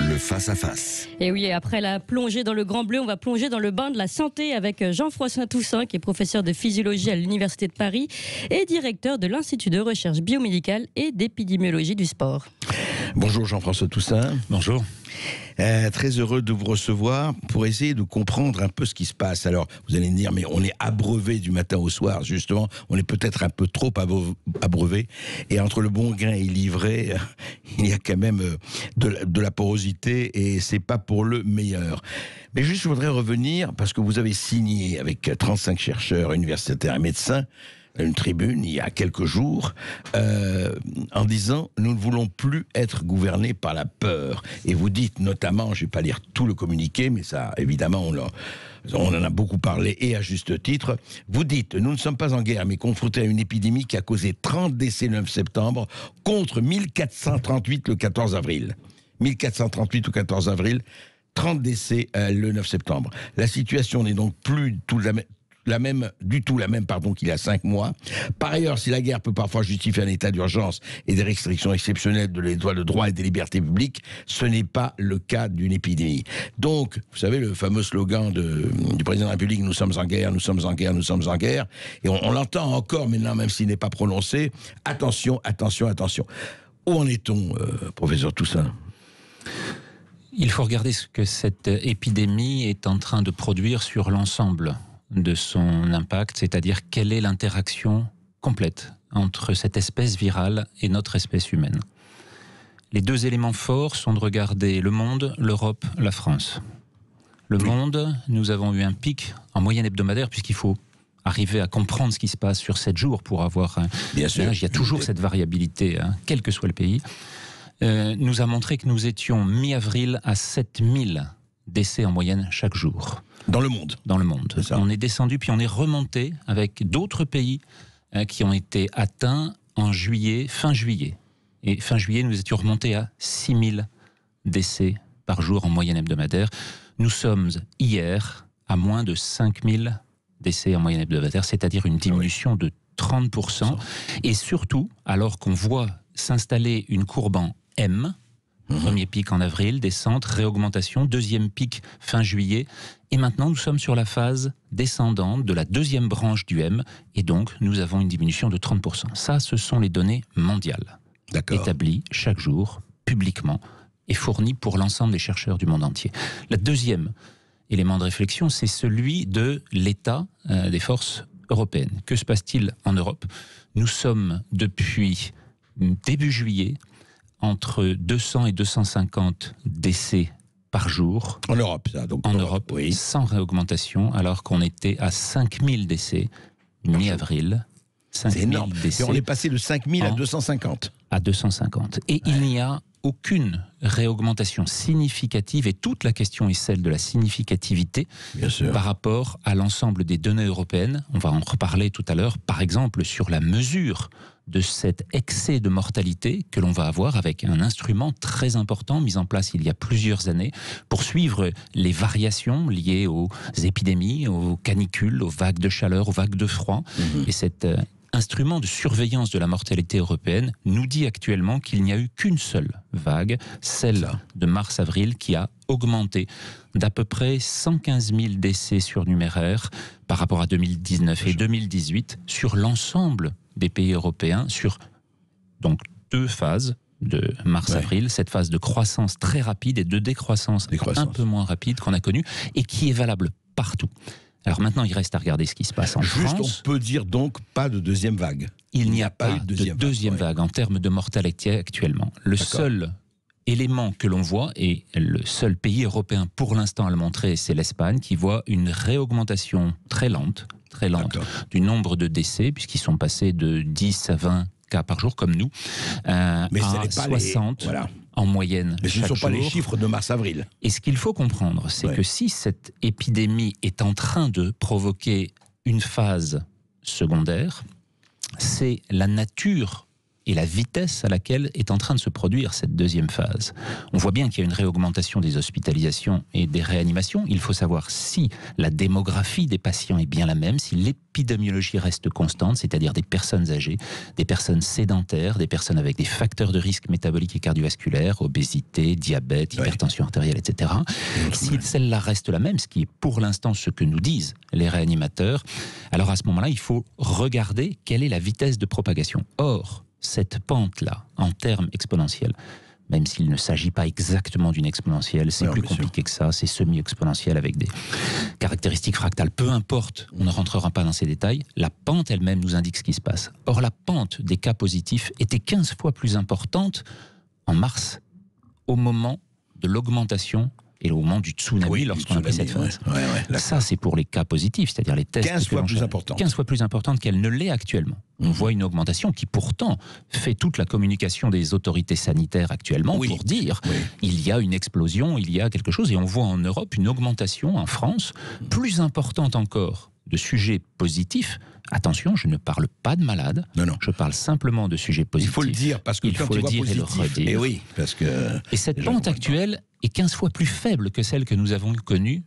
Le face-à-face. Et oui, après la plongée dans le Grand Bleu, on va plonger dans le bain de la santé avec Jean-François Toussaint, qui est professeur de physiologie à l'Université de Paris et directeur de l'Institut de recherche biomédicale et d'épidémiologie du sport. Bonjour Jean-François Toussaint. Bonjour. Très heureux de vous recevoir pour essayer de comprendre un peu ce qui se passe. Alors, vous allez me dire, mais on est abreuvé du matin au soir, justement. On est peut-être un peu trop abreuvé. Et entre le bon grain et l'ivraie, il y a quand même de la porosité et c'est pas pour le meilleur. Mais juste, je voudrais revenir, parce que vous avez signé avec 35 chercheurs universitaires et médecins, une tribune il y a quelques jours en disant « Nous ne voulons plus être gouvernés par la peur ». Et vous dites notamment, je ne vais pas lire tout le communiqué, mais ça, évidemment, on en a beaucoup parlé et à juste titre. Vous dites « Nous ne sommes pas en guerre, mais confrontés à une épidémie qui a causé 30 décès le 9 septembre contre 1438 le 14 avril ». 1438 au 14 avril, 30 décès le 9 septembre. La situation n'est donc plus tout la même qu'il y a 5 mois. Par ailleurs, si la guerre peut parfois justifier un état d'urgence et des restrictions exceptionnelles de droits et des libertés publiques, ce n'est pas le cas d'une épidémie. Donc, vous savez, le fameux slogan du président de la République, nous sommes en guerre, nous sommes en guerre, nous sommes en guerre, et on l'entend encore maintenant, même s'il n'est pas prononcé. Attention, attention, attention. Où en est-on, professeur Toussaint ? Il faut regarder ce que cette épidémie est en train de produire sur l'ensemble de son impact, c'est-à-dire quelle est l'interaction complète entre cette espèce virale et notre espèce humaine. Les deux éléments forts sont de regarder le monde, l'Europe, la France. Le monde, nous avons eu un pic en moyenne hebdomadaire, puisqu'il faut arriver à comprendre ce qui se passe sur 7 jours pour avoir un âge. Il y a toujours cette variabilité, quel que soit le pays. Nous a montré que nous étions mi-avril à 7000 décès en moyenne chaque jour. Dans le monde. Dans le monde. On est descendu, puis on est remonté avec d'autres pays qui ont été atteints en juillet, fin juillet. Et fin juillet, nous étions remontés à 6000 décès par jour en moyenne hebdomadaire. Nous sommes hier à moins de 5000 décès en moyenne hebdomadaire, c'est-à-dire une diminution de 30%. Et surtout, alors qu'on voit s'installer une courbe en M, premier pic en avril, descente, réaugmentation, deuxième pic fin juillet, et maintenant nous sommes sur la phase descendante de la deuxième branche du M, et donc nous avons une diminution de 30%. Ça, ce sont les données mondiales, établies chaque jour, publiquement, et fournies pour l'ensemble des chercheurs du monde entier. Le deuxième élément de réflexion, c'est celui de l'état des forces européennes. Que se passe-t-il en Europe ? Nous sommes depuis début juillet entre 200 et 250 décès par jour. En Europe, ça. Donc en Europe, oui. Sans réaugmentation, alors qu'on était à 5000 décès mi-avril. C'est énorme. Et on est passé de 5000 à 250. À 250. Et il n'y a aucune réaugmentation significative, et toute la question est celle de la significativité par rapport à l'ensemble des données européennes. On va en reparler tout à l'heure, par exemple sur la mesure de cet excès de mortalité que l'on va avoir avec un instrument très important mis en place il y a plusieurs années pour suivre les variations liées aux épidémies, aux canicules, aux vagues de chaleur, aux vagues de froid. Et cet instrument de surveillance de la mortalité européenne nous dit actuellement qu'il n'y a eu qu'une seule vague, celle de mars-avril, qui a augmenté d'à peu près 115 000 décès surnuméraires par rapport à 2019 et 2018 sur l'ensemble des pays européens, sur donc 2 phases de mars-avril, cette phase de croissance très rapide et de décroissance un peu moins rapide qu'on a connue et qui est valable partout. Alors maintenant, il reste à regarder ce qui se passe en France. On peut dire donc pas de deuxième vague. Il n'y a pas eu de deuxième vague en termes de mortalité actuellement. Le seul élément que l'on voit, et le seul pays européen pour l'instant à le montrer, c'est l'Espagne, qui voit une réaugmentation très lente du nombre de décès, puisqu'ils sont passés de 10 à 20 cas par jour, comme nous, à 60 en moyenne. Mais ce ne sont pas les chiffres de mars-avril. Et ce qu'il faut comprendre, c'est que si cette épidémie est en train de provoquer une phase secondaire, c'est la nature et la vitesse à laquelle est en train de se produire cette deuxième phase. On voit bien qu'il y a une réaugmentation des hospitalisations et des réanimations. Il faut savoir si la démographie des patients est bien la même, si l'épidémiologie reste constante, c'est-à-dire des personnes âgées, des personnes sédentaires, des personnes avec des facteurs de risque métaboliques et cardiovasculaires, obésité, diabète, hypertension artérielle, etc. Si celle-là reste la même, ce qui est pour l'instant ce que nous disent les réanimateurs, alors à ce moment-là, il faut regarder quelle est la vitesse de propagation. Or, cette pente-là, en termes exponentiels, même s'il ne s'agit pas exactement d'une exponentielle, c'est plus compliqué que ça, c'est semi-exponentiel avec des caractéristiques fractales. Peu importe, on ne rentrera pas dans ces détails, la pente elle-même nous indique ce qui se passe. Or, la pente des cas positifs était 15 fois plus importante en mars, au moment de l'augmentation et au moment du tsunami, lorsqu'on a pris cette phase. Ça, c'est pour les cas positifs, c'est-à-dire les tests. 15 fois plus importante. 15 fois plus importante qu'elle ne l'est actuellement. On voit une augmentation qui pourtant fait toute la communication des autorités sanitaires actuellement pour dire il y a une explosion, il y a quelque chose. Et on voit en Europe une augmentation, en France, plus importante encore de sujets positifs. Attention, je ne parle pas de malades, je parle simplement de sujets positifs. Il faut le dire, parce que il faut le dire et le redire. Et oui, parce que... Et cette pente actuelle est 15 fois plus faible que celle que nous avons connue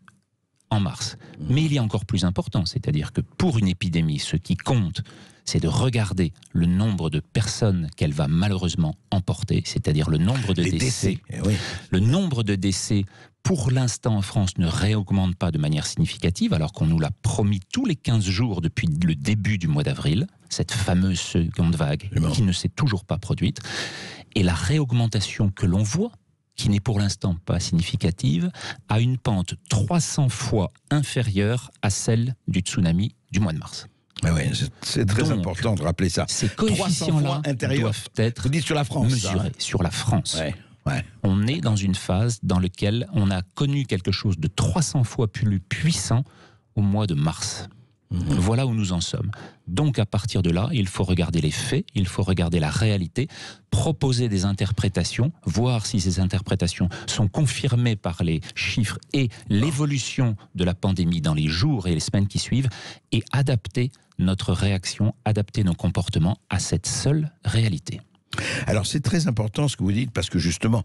en mars. Mais il y a encore plus important, c'est-à-dire que pour une épidémie, ce qui compte, c'est de regarder le nombre de personnes qu'elle va malheureusement emporter, c'est-à-dire le nombre de décès. Le nombre de décès, pour l'instant en France, ne réaugmente pas de manière significative, alors qu'on nous l'a promis tous les 15 jours depuis le début du mois d'avril, cette fameuse seconde vague qui ne s'est toujours pas produite. Et la réaugmentation que l'on voit, qui n'est pour l'instant pas significative, a une pente 300 fois inférieure à celle du tsunami du mois de mars. C'est très important de rappeler ça. Ces coefficients-là doivent être sur la France, mesurés sur la France. On est dans une phase dans laquelle on a connu quelque chose de 300 fois plus puissant au mois de mars. Voilà où nous en sommes. Donc à partir de là, il faut regarder les faits, il faut regarder la réalité, proposer des interprétations, voir si ces interprétations sont confirmées par les chiffres et l'évolution de la pandémie dans les jours et les semaines qui suivent, et adapter notre réaction, adapter nos comportements à cette seule réalité. Alors c'est très important ce que vous dites, parce que justement,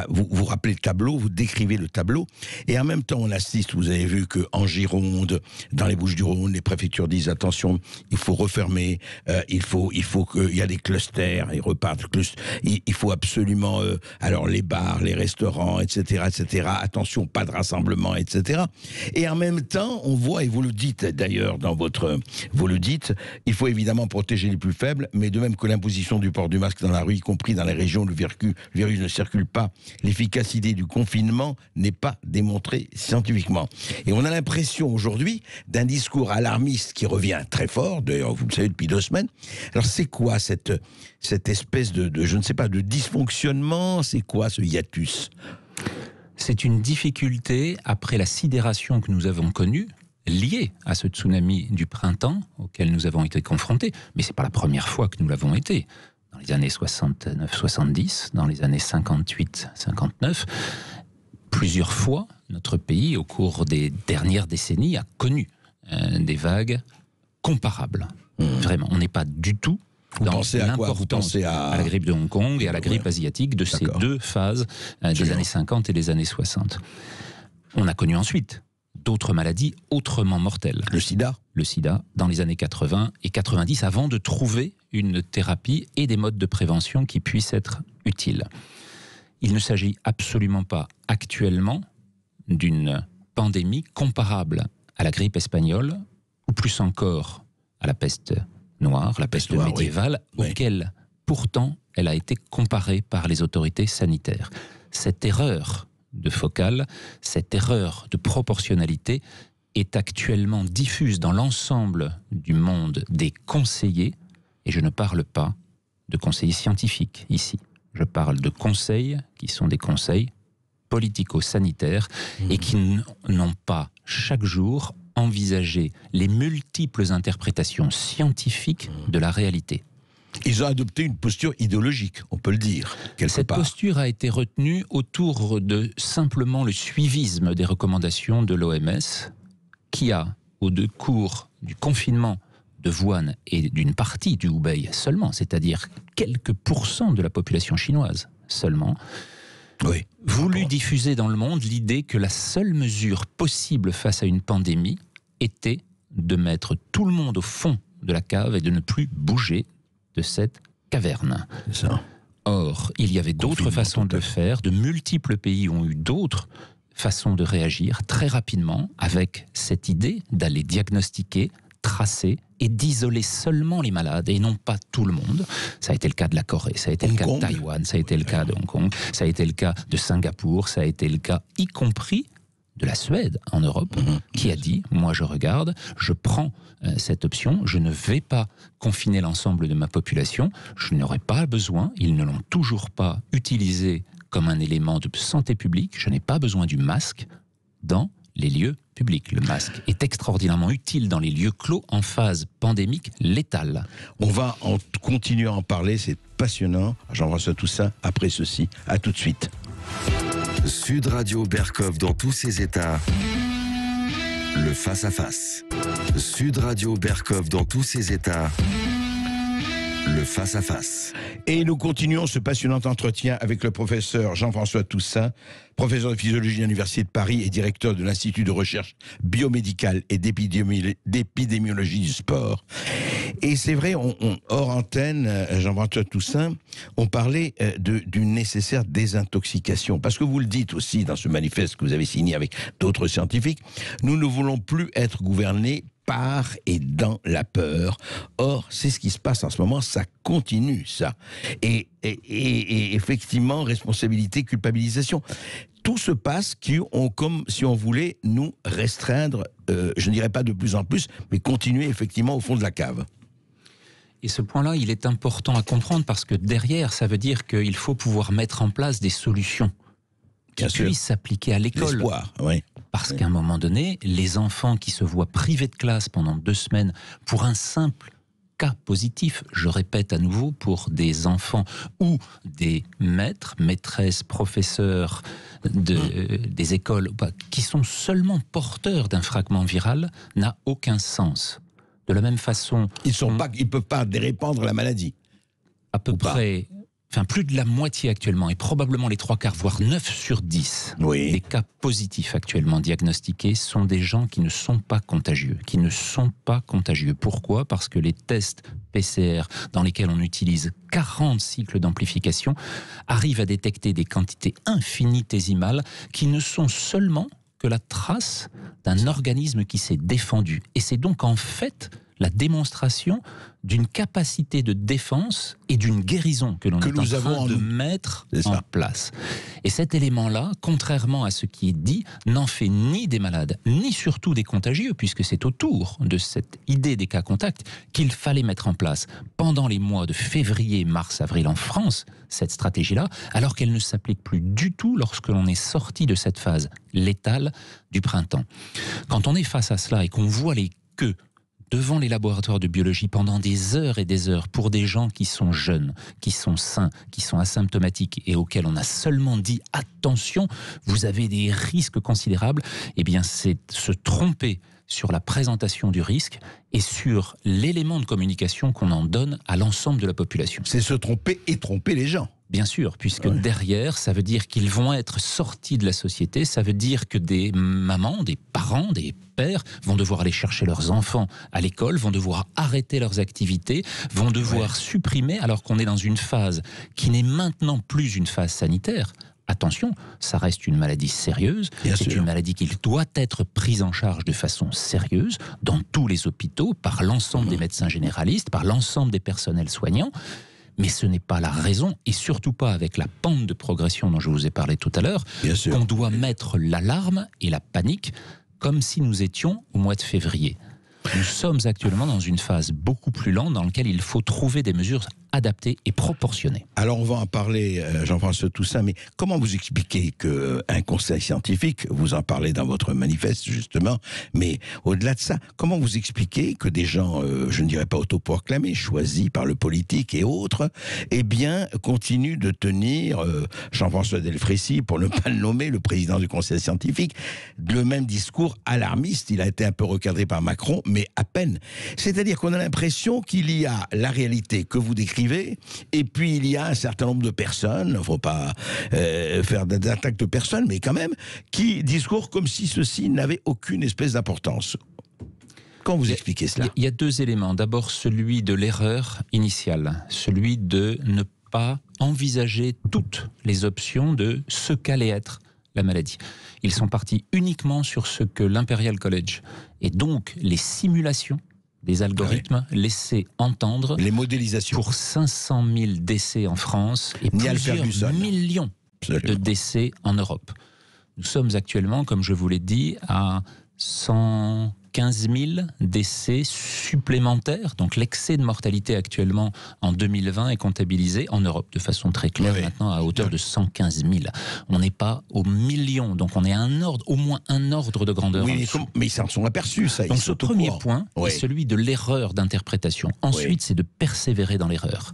vous rappelez le tableau, vous décrivez le tableau, et en même temps on assiste, vous avez vu qu'en Gironde, dans les Bouches-du-Rhône, les préfectures disent attention, il faut refermer, il faut qu'il y a des clusters, ils repartent, il faut absolument, alors les bars, les restaurants, etc., attention, pas de rassemblement, etc. Et en même temps, on voit, et vous le dites d'ailleurs vous le dites, il faut évidemment protéger les plus faibles, mais de même que l'imposition du port du masque dans la rue, y compris dans les régions où le virus ne circule pas, l'efficacité du confinement n'est pas démontrée scientifiquement. Et on a l'impression aujourd'hui d'un discours alarmiste qui revient très fort, d'ailleurs vous le savez depuis 2 semaines. Alors c'est quoi cette espèce de je ne sais pas, de dysfonctionnement, c'est quoi ce hiatus? C'est une difficulté après la sidération que nous avons connue, liée à ce tsunami du printemps auquel nous avons été confrontés, mais c'est pas la première fois que nous l'avons été. Dans les années 69-70, dans les années 58-59, plusieurs fois, notre pays, au cours des dernières décennies, a connu des vagues comparables. Vraiment, on n'est pas du tout dans l'importance à la grippe de Hong Kong et à la grippe asiatique de ces deux phases des années 50 et des années 60. On a connu ensuite d'autres maladies autrement mortelles. Le sida, dans les années 80 et 90, avant de trouver une thérapie et des modes de prévention qui puissent être utiles. Il ne s'agit absolument pas actuellement d'une pandémie comparable à la grippe espagnole, ou plus encore à la peste noire, la peste médiévale, auquel pourtant elle a été comparée par les autorités sanitaires. Cette erreur de focale, cette erreur de proportionnalité est actuellement diffuse dans l'ensemble du monde des conseillers, et je ne parle pas de conseillers scientifiques ici, je parle de conseils qui sont des conseils politico-sanitaires et qui n'ont pas chaque jour envisagé les multiples interprétations scientifiques de la réalité. Ils ont adopté une posture idéologique, on peut le dire, Cette posture a été retenue autour de simplement le suivisme des recommandations de l'OMS, qui a, au cours du confinement de Wuhan et d'une partie du Hubei seulement, c'est-à-dire quelques pourcents de la population chinoise seulement, voulu diffuser dans le monde l'idée que la seule mesure possible face à une pandémie était de mettre tout le monde au fond de la cave et de ne plus bouger de cette caverne. C'est ça. Or, il y avait d'autres façons de le faire, de multiples pays ont eu d'autres façons de réagir très rapidement avec cette idée d'aller diagnostiquer, tracer et d'isoler seulement les malades et non pas tout le monde. Ça a été le cas de la Corée, ça a été le cas de Taïwan, ça a été le cas de Hong Kong, ça a été le cas de Singapour, ça a été le cas y compris de la Suède en Europe, qui a dit, moi je regarde, je prends cette option, je ne vais pas confiner l'ensemble de ma population, je n'aurai pas besoin, ils ne l'ont toujours pas utilisé comme un élément de santé publique, je n'ai pas besoin du masque dans les lieux publics. Le masque est extraordinairement utile dans les lieux clos en phase pandémique létale. On va continuer à en parler, c'est passionnant. Jean-François Toussaint, après ceci, à tout de suite. Sud Radio Berkov dans tous ses états. Le face-à-face. Sud Radio Berkov dans tous ses états. Le face-à-face. Et nous continuons ce passionnant entretien avec le professeur Jean-François Toussaint, professeur de physiologie à l'Université de Paris et directeur de l'Institut de recherche biomédicale et d'épidémiologie du sport. Et c'est vrai, hors antenne, Jean-François Toussaint, on parlait d'une nécessaire désintoxication. Parce que vous le dites aussi dans ce manifeste que vous avez signé avec d'autres scientifiques, nous ne voulons plus être gouvernés par et dans la peur. Or, c'est ce qui se passe en ce moment, ça continue, ça. Et effectivement, responsabilité, culpabilisation. Tout se passe comme si on voulait nous restreindre, je ne dirais pas de plus en plus, mais continuer effectivement au fond de la cave. Et ce point-là, il est important à comprendre parce que derrière, ça veut dire qu'il faut pouvoir mettre en place des solutions qui puissent s'appliquer à l'école. L'espoir, oui. Parce qu'à un moment donné, les enfants qui se voient privés de classe pendant 2 semaines pour un simple cas positif, je répète à nouveau, pour des enfants ou des maîtres, maîtresses, professeurs des écoles qui sont seulement porteurs d'un fragment viral, n'a aucun sens. De la même façon... Ils ne peuvent pas répandre la maladie. À peu près... Enfin, plus de la moitié actuellement, et probablement les 3/4, voire 9 sur 10, des cas positifs actuellement diagnostiqués sont des gens qui ne sont pas contagieux. Pourquoi ? Parce que les tests PCR, dans lesquels on utilise 40 cycles d'amplification, arrivent à détecter des quantités infinitésimales qui ne sont seulement que la trace d'un organisme qui s'est défendu. Et c'est donc en fait la démonstration d'une capacité de défense et d'une guérison que l'on est en train de mettre en place. Et cet élément-là, contrairement à ce qui est dit, n'en fait ni des malades, ni surtout des contagieux, puisque c'est autour de cette idée des cas contacts qu'il fallait mettre en place pendant les mois de février, mars, avril en France, cette stratégie-là, alors qu'elle ne s'applique plus du tout lorsque l'on est sorti de cette phase létale du printemps. Quand on est face à cela et qu'on voit les queues devant les laboratoires de biologie pendant des heures et des heures pour des gens qui sont jeunes, qui sont sains, qui sont asymptomatiques et auxquels on a seulement dit « attention, vous avez des risques considérables », eh bien c'est se tromper sur la présentation du risque et sur l'élément de communication qu'on en donne à l'ensemble de la population. C'est se tromper et tromper les gens. Bien sûr, puisque derrière, ça veut dire qu'ils vont être sortis de la société, ça veut dire que des mamans, des parents, des pères vont devoir aller chercher leurs enfants à l'école, vont devoir arrêter leurs activités, vont devoir supprimer, alors qu'on est dans une phase qui n'est maintenant plus une phase sanitaire. Attention, ça reste une maladie sérieuse, c'est une maladie qui doit être prise en charge de façon sérieuse dans tous les hôpitaux, par l'ensemble des médecins généralistes, par l'ensemble des personnels soignants. Mais ce n'est pas la raison, et surtout pas avec la pente de progression dont je vous ai parlé tout à l'heure, qu'on doit mettre l'alarme et la panique comme si nous étions au mois de février. Nous sommes actuellement dans une phase beaucoup plus lente dans laquelle il faut trouver des mesures adaptée et proportionnée. Alors on va en parler, Jean-François Toussaint, mais comment vous expliquez qu'un conseil scientifique, vous en parlez dans votre manifeste justement, mais au-delà de ça, comment vous expliquez que des gens, je ne dirais pas autoproclamés, choisis par le politique et autres, eh bien continuent de tenir, Jean-François Delfrécy, pour ne pas le nommer, le président du conseil scientifique, le même discours alarmiste. Il a été un peu recadré par Macron, mais à peine. C'est-à-dire qu'on a l'impression qu'il y a la réalité que vous décrivez, et puis il y a un certain nombre de personnes, il ne faut pas faire d'attaque de personnes, mais quand même, qui discourent comme si ceci n'avait aucune espèce d'importance. Comment vous expliquez cela ? Il y a deux éléments. D'abord, celui de l'erreur initiale, celui de ne pas envisager toutes les options de ce qu'allait être la maladie. Ils sont partis uniquement sur ce que l'Imperial College, et donc les simulations des algorithmes, laissaient entendre les modélisations pour 500 000 décès en France et plusieurs millions de décès en Europe. Nous sommes actuellement, comme je vous l'ai dit, à 115 000 décès supplémentaires. Donc l'excès de mortalité actuellement en 2020 est comptabilisé en Europe de façon très claire maintenant à hauteur de 115 000. On n'est pas aux millions, donc on est à un ordre, au moins un ordre de grandeur. Oui, mais ils s'en sont aperçus, ça. Donc ce premier point est celui de l'erreur d'interprétation. Ensuite, c'est de persévérer dans l'erreur.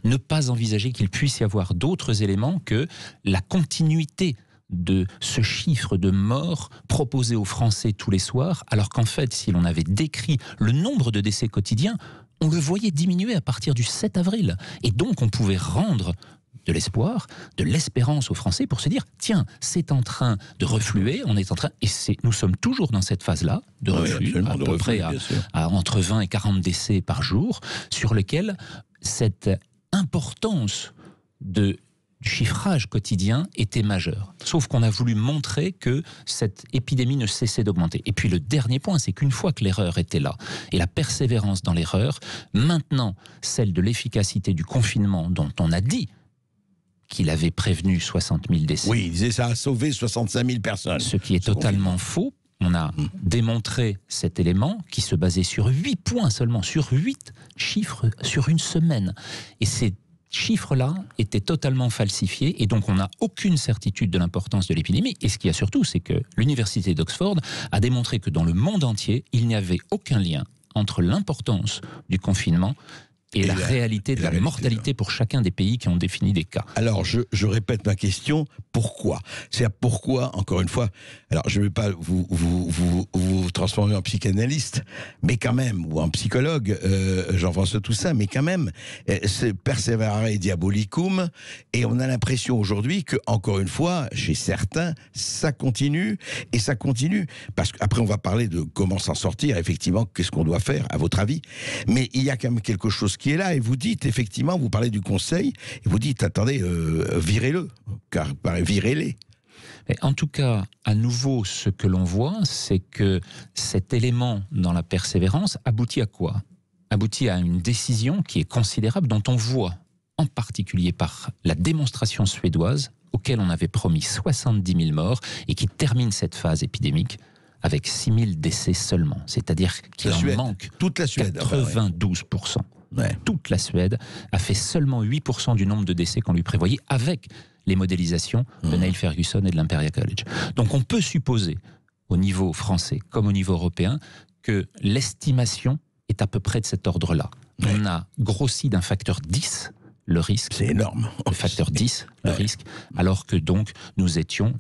Ne pas envisager qu'il puisse y avoir d'autres éléments que la continuité de ce chiffre de morts proposé aux Français tous les soirs, alors qu'en fait, si l'on avait décrit le nombre de décès quotidiens, on le voyait diminuer à partir du 7 avril. Et donc, on pouvait rendre de l'espoir, de l'espérance aux Français pour se dire, tiens, c'est en train de refluer, on est en train, et nous sommes toujours dans cette phase-là de reflux, à peu près à entre 20 et 40 décès par jour, sur lesquels cette importance du chiffrage quotidien était majeur. Sauf qu'on a voulu montrer que cette épidémie ne cessait d'augmenter. Et puis le dernier point, c'est qu'une fois que l'erreur était là, et la persévérance dans l'erreur, maintenant, celle de l'efficacité du confinement dont on a dit qu'il avait prévenu 60 000 décès. Oui, il disait ça a sauvé 65 000 personnes. Ce qui est totalement faux. On a démontré cet élément qui se basait sur 8 points seulement, sur 8 chiffres sur une semaine. Et ces chiffres-là étaient totalement falsifiés et donc on n'a aucune certitude de l'importance de l'épidémie. Et ce qu'il y a surtout, c'est que l'université d'Oxford a démontré que dans le monde entier, il n'y avait aucun lien entre l'importance du confinement et la réalité de la mortalité pour chacun des pays qui ont défini des cas. Alors, je répète ma question, pourquoi ? C'est-à-dire pourquoi, encore une fois, alors je ne vais pas vous transformer en psychanalyste, mais quand même, ou en psychologue, Jean-François Toussaint, mais quand même, c'est perseverare diabolicum, et on a l'impression aujourd'hui que, encore une fois, chez certains, ça continue, et ça continue, parce qu'après on va parler de comment s'en sortir, effectivement, qu'est-ce qu'on doit faire, à votre avis, mais il y a quand même quelque chose qui est là, et vous dites, effectivement, vous parlez du conseil, et vous dites, attendez, virez-le, car virez-les. Mais en tout cas, à nouveau, ce que l'on voit, c'est que cet élément dans la persévérance aboutit à quoi ? Aboutit à une décision qui est considérable, dont on voit, en particulier par la démonstration suédoise, auquel on avait promis 70 000 morts, et qui termine cette phase épidémique avec 6 000 décès seulement. C'est-à-dire qu'il en manque toute la Suède, 92%. Toute la Suède a fait seulement 8% du nombre de décès qu'on lui prévoyait avec les modélisations de Neil Ferguson et de l'Imperial College. Donc on peut supposer, au niveau français comme au niveau européen, que l'estimation est à peu près de cet ordre-là. On a grossi d'un facteur 10 le risque. C'est énorme. Le facteur 10, le risque, alors que donc nous étions,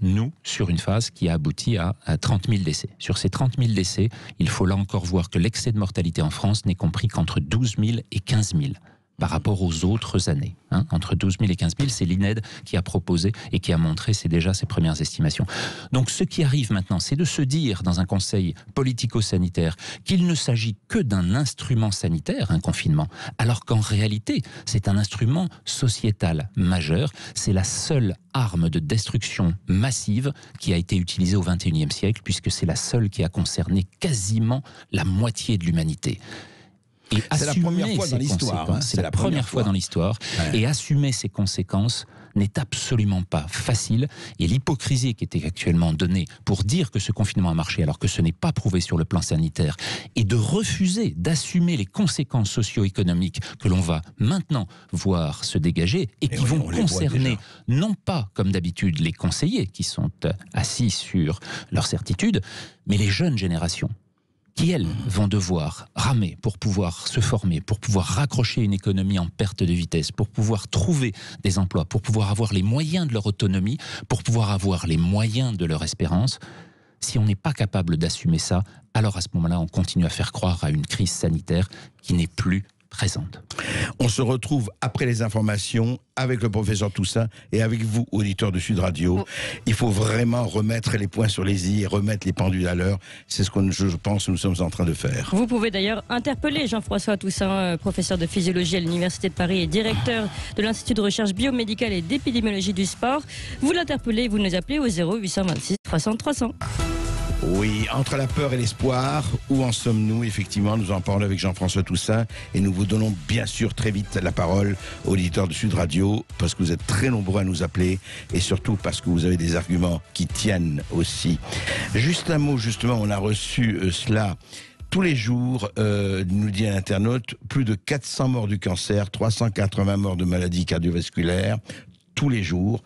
sur une phase qui a abouti à 30 000 décès. Sur ces 30 000 décès, il faut là encore voir que l'excès de mortalité en France n'est compris qu'entre 12 000 et 15 000 par rapport aux autres années. Entre 12 000 et 15 000, c'est l'INED qui a proposé et qui a montré, c'est déjà ses premières estimations. Donc ce qui arrive maintenant, c'est de se dire dans un conseil politico-sanitaire qu'il ne s'agit que d'un instrument sanitaire, un confinement, alors qu'en réalité, c'est un instrument sociétal majeur. C'est la seule arme de destruction massive qui a été utilisée au XXIe siècle, puisque c'est la seule qui a concerné quasiment la moitié de l'humanité. C'est la première fois dans l'histoire. C'est la première fois dans l'histoire. Et assumer ces conséquences n'est absolument pas facile et l'hypocrisie qui était actuellement donnée pour dire que ce confinement a marché alors que ce n'est pas prouvé sur le plan sanitaire et de refuser d'assumer les conséquences socio-économiques que l'on va maintenant voir se dégager et qui vont concerner non pas comme d'habitude les conseillers qui sont assis sur leurs certitudes, mais les jeunes générations qui, elles, vont devoir ramer pour pouvoir se former, pour pouvoir raccrocher une économie en perte de vitesse, pour pouvoir trouver des emplois, pour pouvoir avoir les moyens de leur autonomie, pour pouvoir avoir les moyens de leur espérance. Si on n'est pas capable d'assumer ça, alors à ce moment-là, on continue à faire croire à une crise sanitaire qui n'est plus présente. On se retrouve après les informations avec le professeur Toussaint et avec vous, auditeurs de Sud Radio. Il faut vraiment remettre les points sur les i, remettre les pendules à l'heure. C'est ce que je pense que nous sommes en train de faire. Vous pouvez d'ailleurs interpeller Jean-François Toussaint, professeur de physiologie à l'Université de Paris et directeur de l'Institut de recherche biomédicale et d'épidémiologie du sport. Vous l'interpellez, vous nous appelez au 0826 300 300. Oui, entre la peur et l'espoir, où en sommes-nous? Effectivement, nous en parlons avec Jean-François Toussaint et nous vous donnons bien sûr très vite la parole, auditeurs de Sud Radio, parce que vous êtes très nombreux à nous appeler et surtout parce que vous avez des arguments qui tiennent aussi. Juste un mot, justement, on a reçu cela tous les jours, nous dit un internaute, plus de 400 morts du cancer, 380 morts de maladies cardiovasculaires, tous les jours.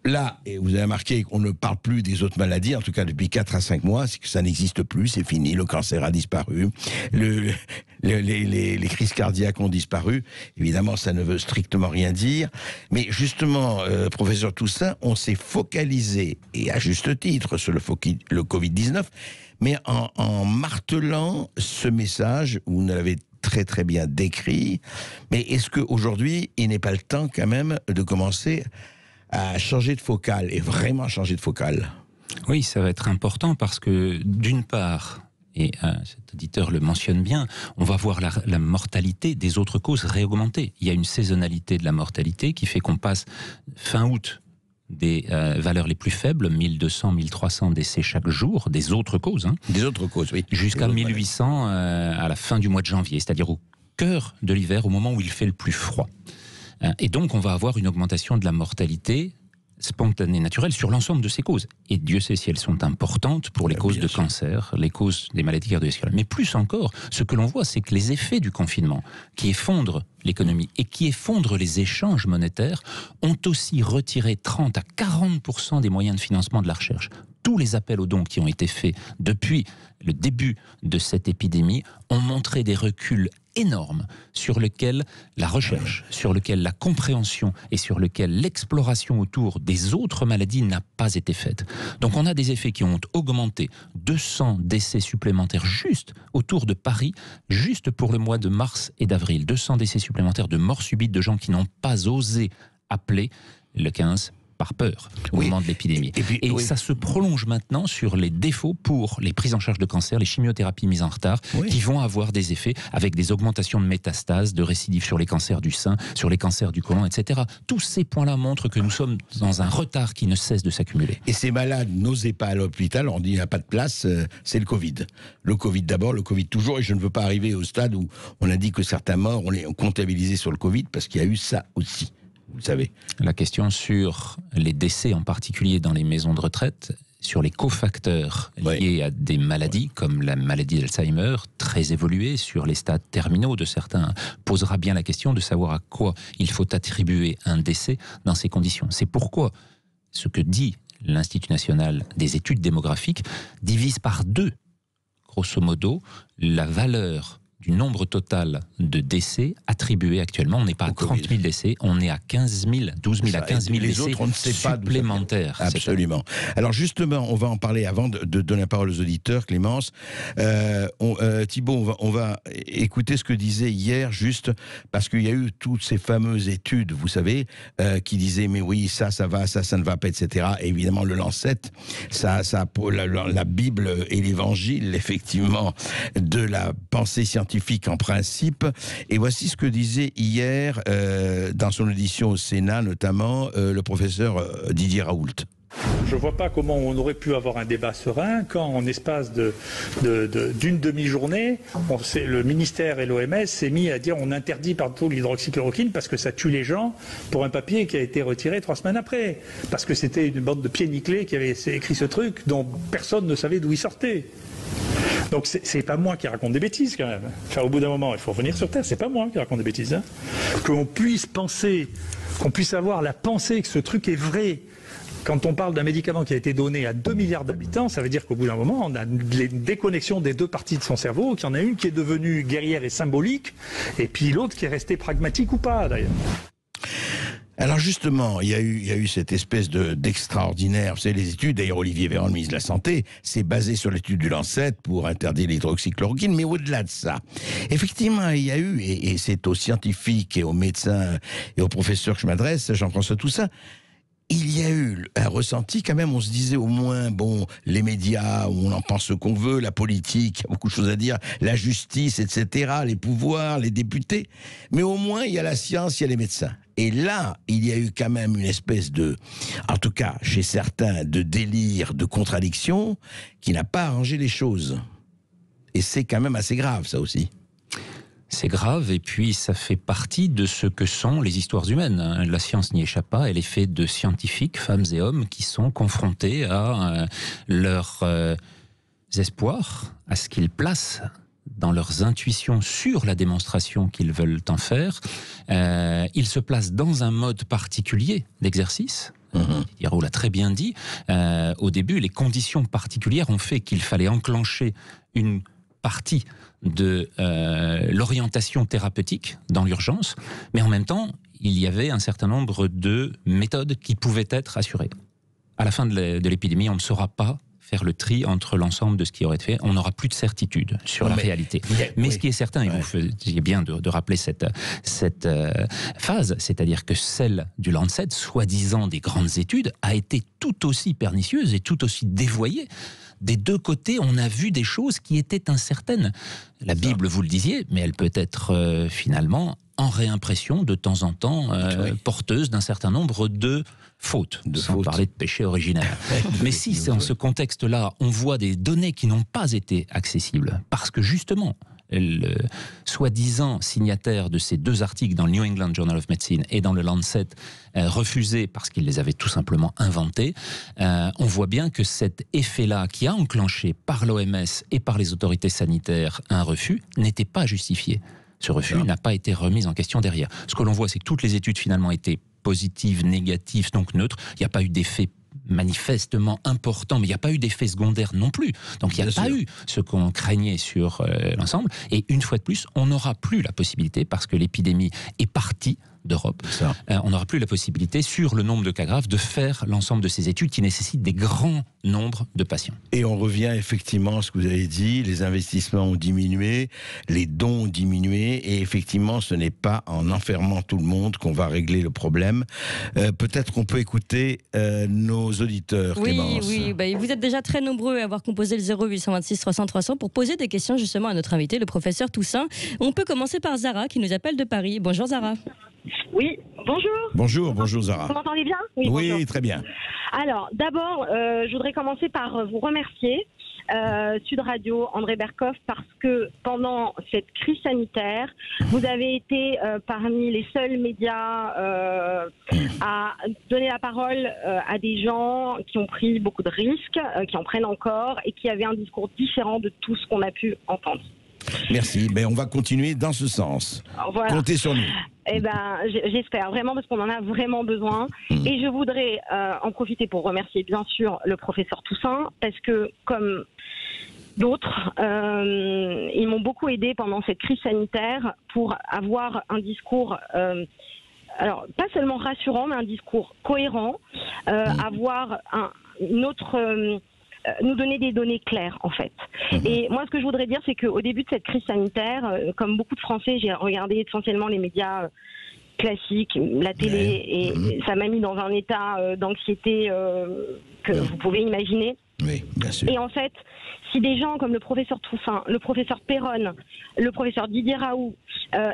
Là, et vous avez remarqué qu'on ne parle plus des autres maladies, en tout cas depuis 4 à 5 mois, c'est que ça n'existe plus, c'est fini, le cancer a disparu, les crises cardiaques ont disparu. Évidemment, ça ne veut strictement rien dire. Mais justement, professeur Toussaint, on s'est focalisé, et à juste titre, sur le Covid-19, mais en martelant ce message, vous nous l'avez très très bien décrit, mais est-ce qu'aujourd'hui, il n'est pas le temps quand même de commencer à changer de focale, et vraiment changer de focale? Oui, ça va être important parce que d'une part, et cet auditeur le mentionne bien, on va voir la mortalité des autres causes réaugmenter. Il y a une saisonnalité de la mortalité qui fait qu'on passe fin août des valeurs les plus faibles, 1200, 1300 décès chaque jour, des autres causes. Des autres causes, oui. Jusqu'à 1800 à la fin du mois de janvier, c'est-à-dire au cœur de l'hiver, au moment où il fait le plus froid. Et donc, on va avoir une augmentation de la mortalité spontanée, naturelle, sur l'ensemble de ces causes. Et Dieu sait si elles sont importantes pour les causes de cancer, les causes des maladies cardiovasculaires. Mais plus encore, ce que l'on voit, c'est que les effets du confinement, qui effondrent l'économie et qui effondrent les échanges monétaires, ont aussi retiré 30 à 40% des moyens de financement de la recherche. Tous les appels aux dons qui ont été faits depuis le début de cette épidémie ont montré des reculs énormes sur lesquels la recherche, sur lesquels la compréhension et sur lesquels l'exploration autour des autres maladies n'a pas été faite. Donc on a des effets qui ont augmenté, 200 décès supplémentaires juste autour de Paris, juste pour le mois de mars et d'avril, 200 décès supplémentaires de morts subites de gens qui n'ont pas osé appeler le 15 par peur au moment de l'épidémie. Et ça se prolonge maintenant sur les défauts pour les prises en charge de cancer, les chimiothérapies mises en retard, qui vont avoir des effets avec des augmentations de métastases, de récidives sur les cancers du sein, sur les cancers du côlon, etc. Tous ces points-là montrent que nous sommes dans un retard qui ne cesse de s'accumuler. Et ces malades n'osaient pas à l'hôpital, on dit il n'y a pas de place, c'est le Covid. Le Covid d'abord, le Covid toujours, et je ne veux pas arriver au stade où on a dit que certains morts, on les comptabilisait sur le Covid, parce qu'il y a eu ça aussi. Vous savez. La question sur les décès, en particulier dans les maisons de retraite, sur les cofacteurs liés à des maladies comme la maladie d'Alzheimer, très évoluée, sur les stades terminaux de certains, posera bien la question de savoir à quoi il faut attribuer un décès dans ces conditions. C'est pourquoi ce que dit l'Institut national des études démographiques divise par 2, grosso modo, la valeur du nombre total de décès attribués actuellement. On n'est pas à 30 000 décès, on est à 15 000, 12 000 à 15 000 décès supplémentaires. Absolument. Alors justement, on va en parler avant de donner la parole aux auditeurs, Clémence. Thibault, on va écouter ce que disait hier, juste parce qu'il y a eu toutes ces fameuses études, vous savez, qui disaient, mais oui, ça va, ça ne va pas, etc. Et évidemment, le Lancet, la Bible et l'Évangile, effectivement, de la pensée scientifique en principe. Et voici ce que disait hier, dans son audition au Sénat, notamment, le professeur Didier Raoult. Je ne vois pas comment on aurait pu avoir un débat serein quand, en espace d'une demi-journée, le ministère et l'OMS s'est mis à dire on interdit partout l'hydroxychloroquine parce que ça tue les gens, pour un papier qui a été retiré 3 semaines après. Parce que c'était une bande de pieds nickelés qui avait écrit ce truc dont personne ne savait d'où il sortait. Donc c'est pas moi qui raconte des bêtises quand même. Enfin, au bout d'un moment, il faut revenir sur Terre, c'est pas moi qui raconte des bêtises. Hein. Qu'on puisse penser, qu'on puisse avoir la pensée que ce truc est vrai. Quand on parle d'un médicament qui a été donné à 2 milliards d'habitants, ça veut dire qu'au bout d'un moment, on a une déconnexion des 2 parties de son cerveau, qu'il y en a une qui est devenue guerrière et symbolique, et puis l'autre qui est restée pragmatique ou pas d'ailleurs. Alors justement, il y a eu cette espèce d'extraordinaire, vous savez, les études, d'ailleurs Olivier Véran, le ministre de la Santé, c'est basé sur l'étude du Lancet pour interdire l'hydroxychloroquine, mais au-delà de ça, effectivement, il y a eu, et c'est aux scientifiques et aux médecins et aux professeurs que je m'adresse, Jean-François Toussaint, il y a eu un ressenti quand même, on se disait au moins, bon, les médias, on en pense ce qu'on veut, la politique, il y a beaucoup de choses à dire, la justice, etc., les pouvoirs, les députés, mais au moins il y a la science, il y a les médecins. Et là, il y a eu quand même une espèce de, en tout cas chez certains, de délire, de contradiction, qui n'a pas arrangé les choses. Et c'est quand même assez grave, ça aussi. C'est grave, et puis ça fait partie de ce que sont les histoires humaines. La science n'y échappe pas, elle est faite de scientifiques, femmes et hommes, qui sont confrontés à leurs espoirs, à ce qu'ils placent dans leurs intuitions sur la démonstration qu'ils veulent en faire. Ils se placent dans un mode particulier d'exercice. Raoul l'a très bien dit. Au début, les conditions particulières ont fait qu'il fallait enclencher une partie de l'orientation thérapeutique dans l'urgence, mais en même temps, il y avait un certain nombre de méthodes qui pouvaient être assurées. À la fin de l'épidémie, on ne saura pas faire le tri entre l'ensemble de ce qui aurait été fait. On n'aura plus de certitude sur la réalité. Mais ce qui est certain, et vous faisiez bien de rappeler cette phase, c'est-à-dire que celle du Lancet, soi-disant des grandes études, a été tout aussi pernicieuse et tout aussi dévoyée. Des 2 côtés, on a vu des choses qui étaient incertaines. La Bible, vous le disiez, mais elle peut être finalement en réimpression de temps en temps, porteuse d'un certain nombre de fautes, sans parler de péché originel. Mais si c'est en ce contexte-là, on voit des données qui n'ont pas été accessibles, parce que justement, le soi-disant signataire de ces 2 articles dans le New England Journal of Medicine et dans le Lancet refusés parce qu'ils les avaient tout simplement inventés, on voit bien que cet effet-là qui a enclenché par l'OMS et par les autorités sanitaires un refus n'était pas justifié. Ce refus n'a pas été remis en question derrière. Ce que l'on voit, c'est que toutes les études finalement étaient positives, négatives, donc neutres. Il n'y a pas eu d'effet manifestement important, mais il n'y a pas eu d'effet secondaire non plus. Donc il n'y a pas eu ce qu'on craignait sur l'ensemble. Et une fois de plus, on n'aura plus la possibilité, parce que l'épidémie est partie d'Europe, on n'aura plus la possibilité, sur le nombre de cas graves, de faire l'ensemble de ces études qui nécessitent des grands nombres de patients. Et on revient effectivement à ce que vous avez dit, les investissements ont diminué, les dons ont diminué, et effectivement ce n'est pas en enfermant tout le monde qu'on va régler le problème. Peut-être qu'on peut écouter nos auditeurs, Clémence. Oui, vous êtes déjà très nombreux à avoir composé le 0826 300 300 pour poser des questions justement à notre invité, le professeur Toussaint. On peut commencer par Zara qui nous appelle de Paris. Bonjour Zara. Oui, bonjour. Bonjour Zara. Vous m'entendez bien? Oui, très bien. Alors, d'abord, je voudrais commencer par vous remercier, Sud Radio, André Berkoff, parce que pendant cette crise sanitaire, vous avez été parmi les seuls médias à donner la parole à des gens qui ont pris beaucoup de risques, qui en prennent encore, et qui avaient un discours différent de tout ce qu'on a pu entendre. Merci, mais on va continuer dans ce sens. Voilà. Comptez sur nous. Eh ben, j'espère vraiment, parce qu'on en a vraiment besoin. Et je voudrais en profiter pour remercier bien sûr le professeur Toussaint, parce que comme d'autres, ils m'ont beaucoup aidé pendant cette crise sanitaire pour avoir un discours, alors pas seulement rassurant, mais un discours cohérent, avoir une autre... nous donner des données claires, en fait. Et moi, ce que je voudrais dire, c'est qu'au début de cette crise sanitaire, comme beaucoup de Français, j'ai regardé essentiellement les médias classiques, la télé, et ça m'a mis dans un état d'anxiété que vous pouvez imaginer. Oui, bien sûr. Et en fait, si des gens comme le professeur Toussaint, le professeur Perron, le professeur Didier Raoult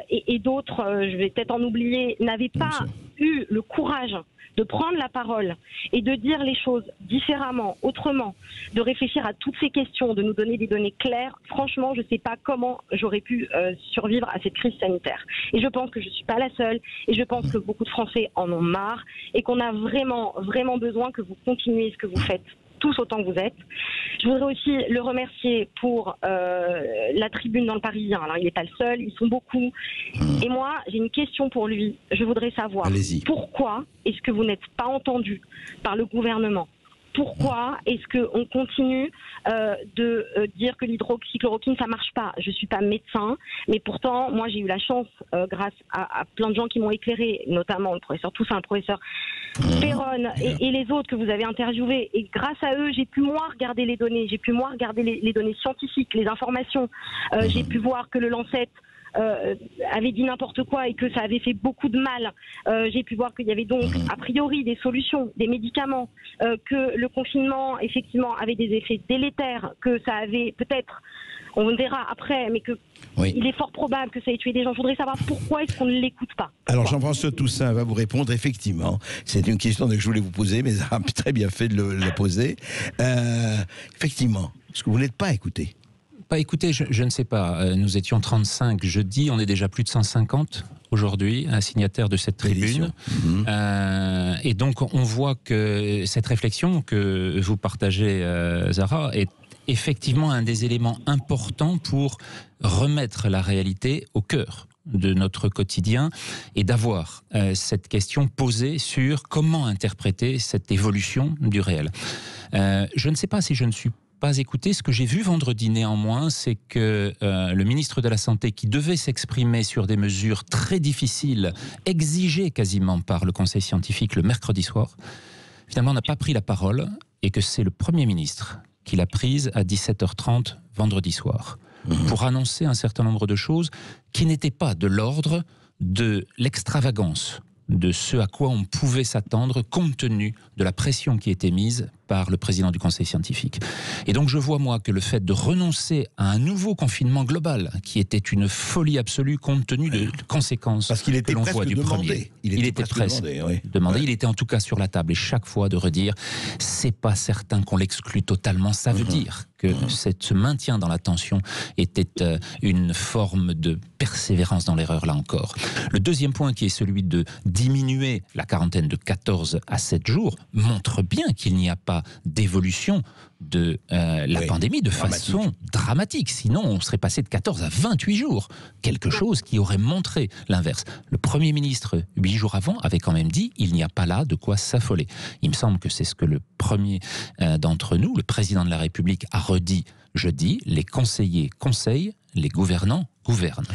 et d'autres, je vais peut-être en oublier, n'avaient pas eu le courage de prendre la parole et de dire les choses différemment, autrement, de réfléchir à toutes ces questions, de nous donner des données claires, franchement, je ne sais pas comment j'aurais pu survivre à cette crise sanitaire. Et je pense que je ne suis pas la seule, et je pense que beaucoup de Français en ont marre, et qu'on a vraiment, vraiment besoin que vous continuiez ce que vous faites, tous autant que vous êtes. Je voudrais aussi le remercier pour la tribune dans le Parisien. Alors, il n'est pas le seul, ils sont beaucoup. Et moi, j'ai une question pour lui. Je voudrais savoir pourquoi est-ce que vous n'êtes pas entendu par le gouvernement ? Pourquoi est-ce qu'on continue de dire que l'hydroxychloroquine, ça marche pas? Je suis pas médecin, mais pourtant, moi, j'ai eu la chance, grâce à plein de gens qui m'ont éclairé, notamment le professeur Toussaint, le professeur Perron et les autres que vous avez interviewés. Et grâce à eux, j'ai pu, moi, regarder les données. J'ai pu, moi, regarder les données scientifiques, les informations. J'ai pu voir que le Lancet avait dit n'importe quoi et que ça avait fait beaucoup de mal. J'ai pu voir qu'il y avait donc a priori des solutions, des médicaments, que le confinement effectivement avait des effets délétères, que ça avait peut-être, on verra après, mais que il est fort probable que ça ait tué des gens. Je voudrais savoir pourquoi est-ce qu'on ne l'écoute pas. Alors Jean-François Toussaint va vous répondre, effectivement. C'est une question que je voulais vous poser, mais ça a très bien fait de la poser. Effectivement, est-ce que vous n'êtes pas écouté? Écoutez, je ne sais pas. Nous étions 35 jeudi, on est déjà plus de 150 aujourd'hui, signataires de cette tribune. Et donc, on voit que cette réflexion que vous partagez, Zahra, est effectivement un des éléments importants pour remettre la réalité au cœur de notre quotidien et d'avoir cette question posée sur comment interpréter cette évolution du réel. Je ne sais pas si je ne suis pas écouté. Ce que j'ai vu vendredi néanmoins, c'est que le ministre de la Santé, qui devait s'exprimer sur des mesures très difficiles, exigées quasiment par le Conseil scientifique le mercredi soir, finalement n'a pas pris la parole et que c'est le Premier ministre qui l'a prise à 17h30 vendredi soir pour annoncer un certain nombre de choses qui n'étaient pas de l'ordre de l'extravagance, de ce à quoi on pouvait s'attendre compte tenu de la pression qui était mise par le président du Conseil scientifique. Et donc je vois, moi, que le fait de renoncer à un nouveau confinement global, qui était une folie absolue compte tenu de conséquences parce qu'il était que l'on voit du premier. Il était presque demandé, il était en tout cas sur la table, et chaque fois de redire, c'est pas certain qu'on l'exclue totalement, ça veut dire que ce maintien dans la tension était une forme de persévérance dans l'erreur, là encore. Le deuxième point, qui est celui de diminuer la quarantaine de 14 à 7 jours, montre bien qu'il n'y a pas d'évolution de la pandémie de façon dramatique. Sinon, on serait passé de 14 à 28 jours. Quelque chose qui aurait montré l'inverse. Le Premier ministre, 8 jours avant, avait quand même dit « il n'y a pas là de quoi s'affoler ». Il me semble que c'est ce que le premier d'entre nous, le président de la République, a redit jeudi. Les conseillers conseillent, les gouvernants gouvernent.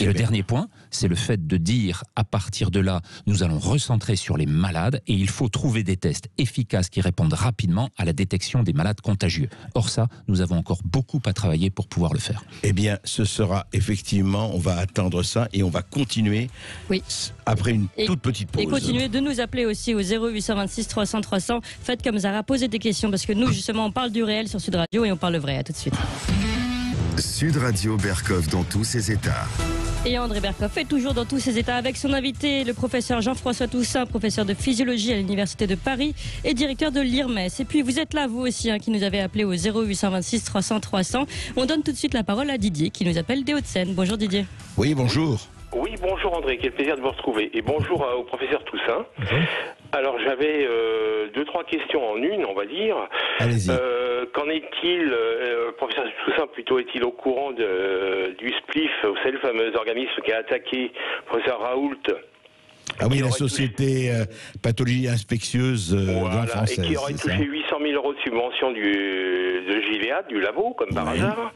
Et le dernier point, c'est le fait de dire, à partir de là, nous allons recentrer sur les malades et il faut trouver des tests efficaces qui répondent rapidement à la détection des malades contagieux. Or ça, nous avons encore beaucoup à travailler pour pouvoir le faire. Eh bien, ce sera effectivement, on va attendre ça et on va continuer après une toute petite pause. Et continuez de nous appeler aussi au 0826 300 300. Faites comme Zahra, posez des questions parce que nous, justement, on parle du réel sur Sud Radio et on parle le vrai. À tout de suite. Sud Radio Berkov dans tous ses états. Et André Berkov est toujours dans tous ses états avec son invité, le professeur Jean-François Toussaint, professeur de physiologie à l'Université de Paris et directeur de l'IRMES. Et puis vous êtes là, vous aussi, qui nous avez appelé au 0826 300 300. On donne tout de suite la parole à Didier qui nous appelle des Hauts-de-Seine. Bonjour Didier. Oui, bonjour. Oui, bonjour André, quel plaisir de vous retrouver. Et bonjour au professeur Toussaint. Alors j'avais 2-3 questions en une, on va dire. Allez-y. Qu'en est-il, professeur Toussaint plutôt, est-il au courant du SPLIF, vous savez le fameux organisme qui a attaqué professeur Raoult? Ah oui, la société pathologie infectieuse française. Et qui aurait touché 800 000 euros de subvention de Gilead, du labo, comme par hasard.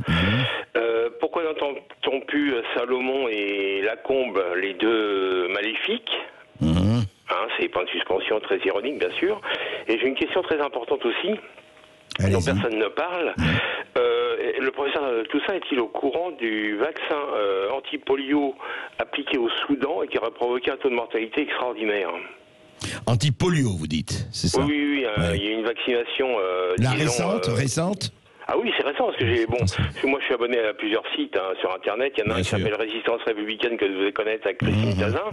Pourquoi n'entend-on plus Salomon et Lacombe, les deux maléfiques? C'est pas une suspension très ironique, bien sûr. Et j'ai une question très importante aussi, dont personne ne parle. Le professeur Toussaint est-il au courant du vaccin anti-polio appliqué au Soudan et qui aurait provoqué un taux de mortalité extraordinaire? Anti-polio, vous dites, c'est ça? Oui, il y a une vaccination... récente Ah oui, c'est récent, parce que moi je suis abonné à plusieurs sites sur Internet. Il y en a un qui s'appelle Résistance Républicaine, que vous devez connaître, avec Christine Tazin,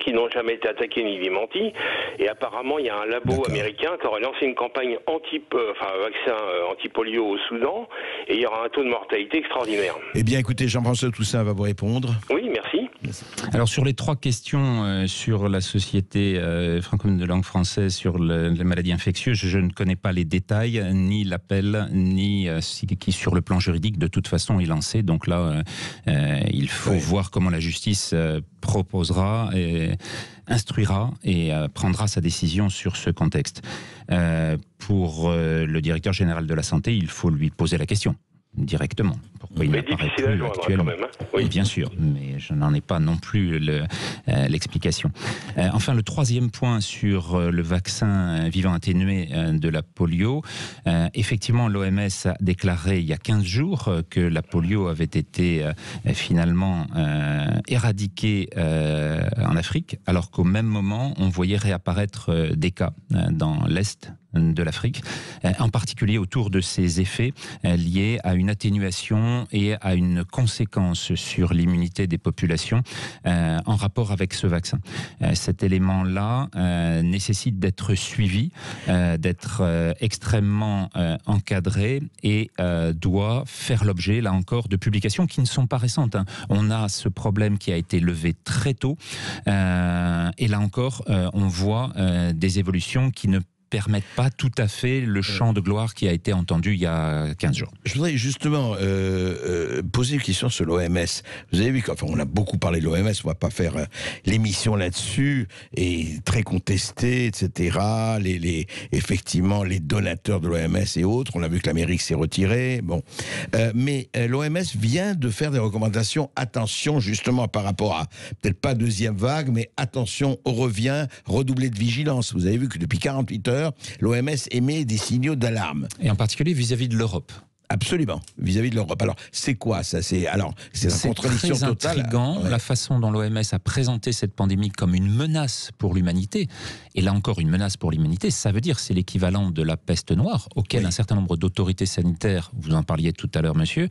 qui n'ont jamais été attaqués ni démentis. Et apparemment, il y a un labo américain qui aurait lancé une campagne un vaccin anti-polio au Soudan, et il y aura un taux de mortalité extraordinaire. Eh bien, écoutez, Jean-François Toussaint va vous répondre. Oui, merci. Alors, sur les 3 questions sur la Société francophone de langue française sur les maladies infectieuses, je ne connais pas les détails, ni l'appel, ni qui sur le plan juridique, de toute façon, est lancé. Donc là, il faut voir comment la justice proposera, instruira et prendra sa décision sur ce contexte. Pour le directeur général de la santé, il faut lui poser la question directement. Pourquoi il n'apparaît plus actuellement, quand même, hein. Oui. Bien sûr, mais je n'en ai pas non plus l'explication. Enfin, le 3e point sur le vaccin vivant atténué de la polio. Effectivement, l'OMS a déclaré il y a 15 jours que la polio avait été finalement éradiquée en Afrique, alors qu'au même moment, on voyait réapparaître des cas dans l'Est de l'Afrique, en particulier autour de ces effets liés à une atténuation et à une conséquence sur l'immunité des populations en rapport avec ce vaccin. Cet élément-là nécessite d'être suivi, d'être extrêmement encadré et doit faire l'objet, là encore, de publications qui ne sont pas récentes. On a ce problème qui a été levé très tôt et là encore, on voit des évolutions qui ne permettent pas tout à fait le chant de gloire qui a été entendu il y a 15 jours. Je voudrais justement poser une question sur l'OMS. Vous avez vu qu'on a beaucoup parlé de l'OMS, on va pas faire l'émission là-dessus, et très contesté, etc. Effectivement, les donateurs de l'OMS et autres, on a vu que l'Amérique s'est retirée, bon. Mais l'OMS vient de faire des recommandations, attention justement par rapport à, peut-être pas deuxième vague, mais attention, on revient, redoubler de vigilance. Vous avez vu que depuis 48 heures, l'OMS émet des signaux d'alarme. Et en particulier vis-à-vis de l'Europe. Absolument, vis-à-vis de l'Europe. Alors, c'est quoi ça? C'est une contradiction très totale. Intriguant, la façon dont l'OMS a présenté cette pandémie comme une menace pour l'humanité. Et là encore, une menace pour l'humanité, ça veut dire c'est l'équivalent de la peste noire, auquel un certain nombre d'autorités sanitaires, vous en parliez tout à l'heure, monsieur,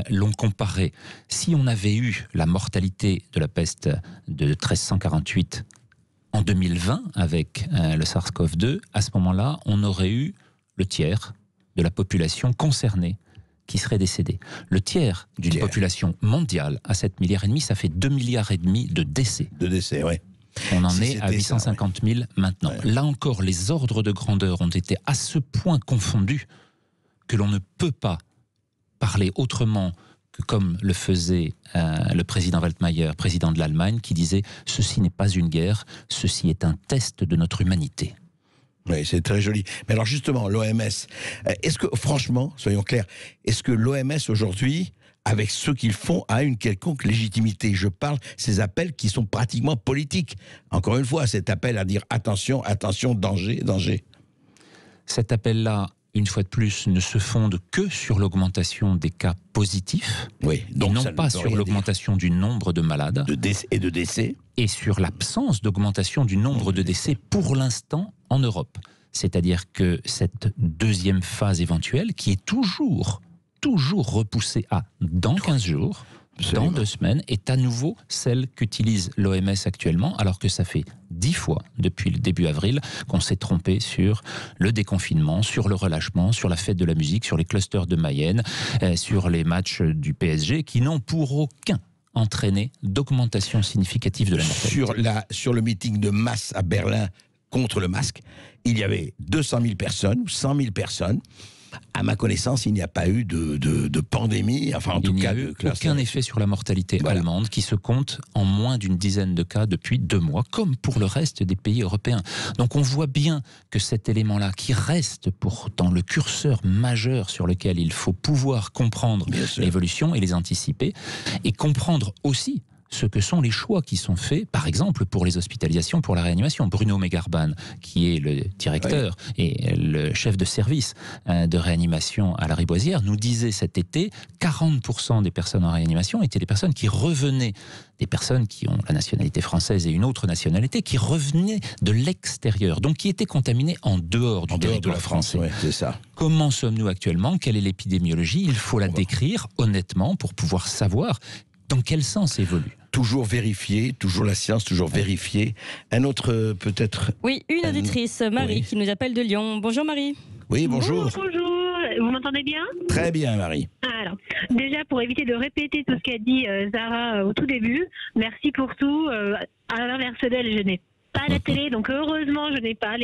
l'ont comparé. Si on avait eu la mortalité de la peste de 1348 en 2020 avec le SARS-CoV-2, à ce moment-là, on aurait eu le tiers de la population concernée qui serait décédée. Le tiers d'une population mondiale à 7,5 milliards, ça fait 2,5 milliards de décès. De décès, oui. On en est à 850 000 maintenant. Ouais. Là encore, les ordres de grandeur ont été à ce point confondus que l'on ne peut pas parler autrement que comme le faisait le président Waldmeier, président de l'Allemagne, qui disait « Ceci n'est pas une guerre, ceci est un test de notre humanité ». Oui, c'est très joli. Mais alors justement, l'OMS, est-ce que, franchement, soyons clairs, est-ce que l'OMS aujourd'hui, avec ce qu'ils font, a une quelconque légitimité? Je parle ces appels qui sont pratiquement politiques. Encore une fois, cet appel à dire « Attention, attention, danger, danger ». Cet appel-là, une fois de plus, ne se fonde que sur l'augmentation des cas positifs, donc et non pas sur l'augmentation du nombre de malades et de décès, et sur l'absence d'augmentation du nombre de décès pour l'instant en Europe. C'est-à-dire que cette deuxième phase éventuelle, qui est toujours repoussée à dans 15 jours, dans 2 semaines, est à nouveau celle qu'utilise l'OMS actuellement, alors que ça fait 10 fois depuis le début avril qu'on s'est trompé sur le déconfinement, sur le relâchement, sur la fête de la musique, sur les clusters de Mayenne, sur les matchs du PSG, qui n'ont pour aucun entraîné d'augmentation significative de la mortalité. Sur le meeting de masse à Berlin contre le masque, il y avait 200 000 personnes ou 100 000 personnes. À ma connaissance, il n'y a pas eu de pandémie, enfin en tout cas... Il n'y a eu aucun effet sur la mortalité allemande, qui se compte en moins d'une dizaine de cas depuis 2 mois, comme pour le reste des pays européens. Donc on voit bien que cet élément-là, qui reste pourtant le curseur majeur sur lequel il faut pouvoir comprendre l'évolution et les anticiper, et comprendre aussi ce que sont les choix qui sont faits, par exemple pour les hospitalisations, pour la réanimation. Bruno Megarban, qui est le directeur et le chef de service de réanimation à la Riboisière, nous disait cet été, 40% des personnes en réanimation étaient des personnes qui revenaient, des personnes qui ont la nationalité française et une autre nationalité, qui revenaient de l'extérieur, donc qui étaient contaminées en dehors du territoire français. Ouais, c'est ça. Comment sommes-nous actuellement? Quelle est l'épidémiologie? Il faut la décrire honnêtement pour pouvoir savoir dans quel sens évolue. toujours vérifier, toujours la science, toujours vérifier. Un autre, peut-être... Oui, une auditrice, Marie, qui nous appelle de Lyon. Bonjour Marie. Oui, bonjour. Bonjour, vous m'entendez bien? Très bien, Marie. Alors, déjà, pour éviter de répéter tout ce qu'a dit Zara au tout début, merci pour tout. À l'inverse d'elle, je n'ai pas la télé, donc heureusement, je n'ai pas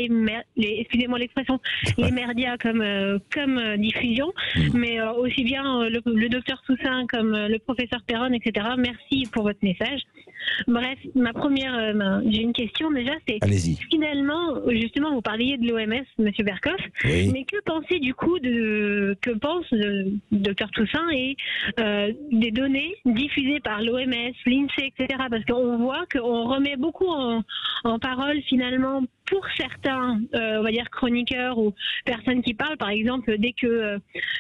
excusez-moi l'expression, les merdias comme diffusion, mais aussi bien le docteur Toussaint comme le professeur Perron, etc. Merci pour votre message. Bref, j'ai une question déjà, c'est allez-y. Finalement, justement, vous parliez de l'OMS, Monsieur Berkoff, mais que pensez du coup que pense le docteur Toussaint et des données diffusées par l'OMS, l'INSEE, etc. Parce qu'on voit qu'on remet beaucoup en parole finalement pour certains, on va dire chroniqueurs ou personnes qui parlent, par exemple, dès que,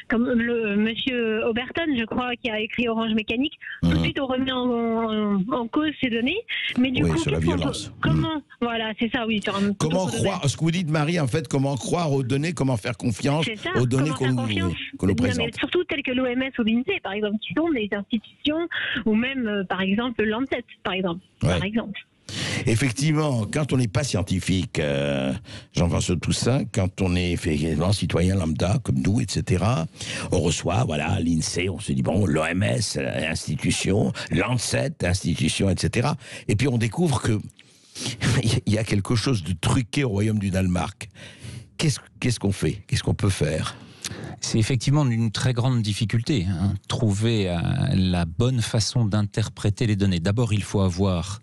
comme le monsieur Oberton, je crois, qui a écrit Orange Mécanique, tout de suite on remet en cause ces données. Mais du coup, sur la violence. Comment, voilà, c'est ça, oui. Comment croire, ce que vous dites, Marie, en fait, comment croire aux données, comment faire confiance aux données qu'on nous présente. Mais surtout telles que l'OMS ou l'INSEE, par exemple, qui sont des institutions, ou même, par exemple, l'ANSET, par exemple. Effectivement, quand on n'est pas scientifique, Jean-François Toussaint, quand on est effectivement citoyen lambda comme nous, etc., on reçoit, voilà, l'INSEE, on se dit, bon, l'OMS, institution, l'ANSET, institution, etc. Et puis on découvre que il y a quelque chose de truqué au royaume du Danemark. Qu'est-ce qu'on fait? Qu'est-ce qu'on peut faire? C'est effectivement une très grande difficulté, trouver la bonne façon d'interpréter les données. D'abord, il faut avoir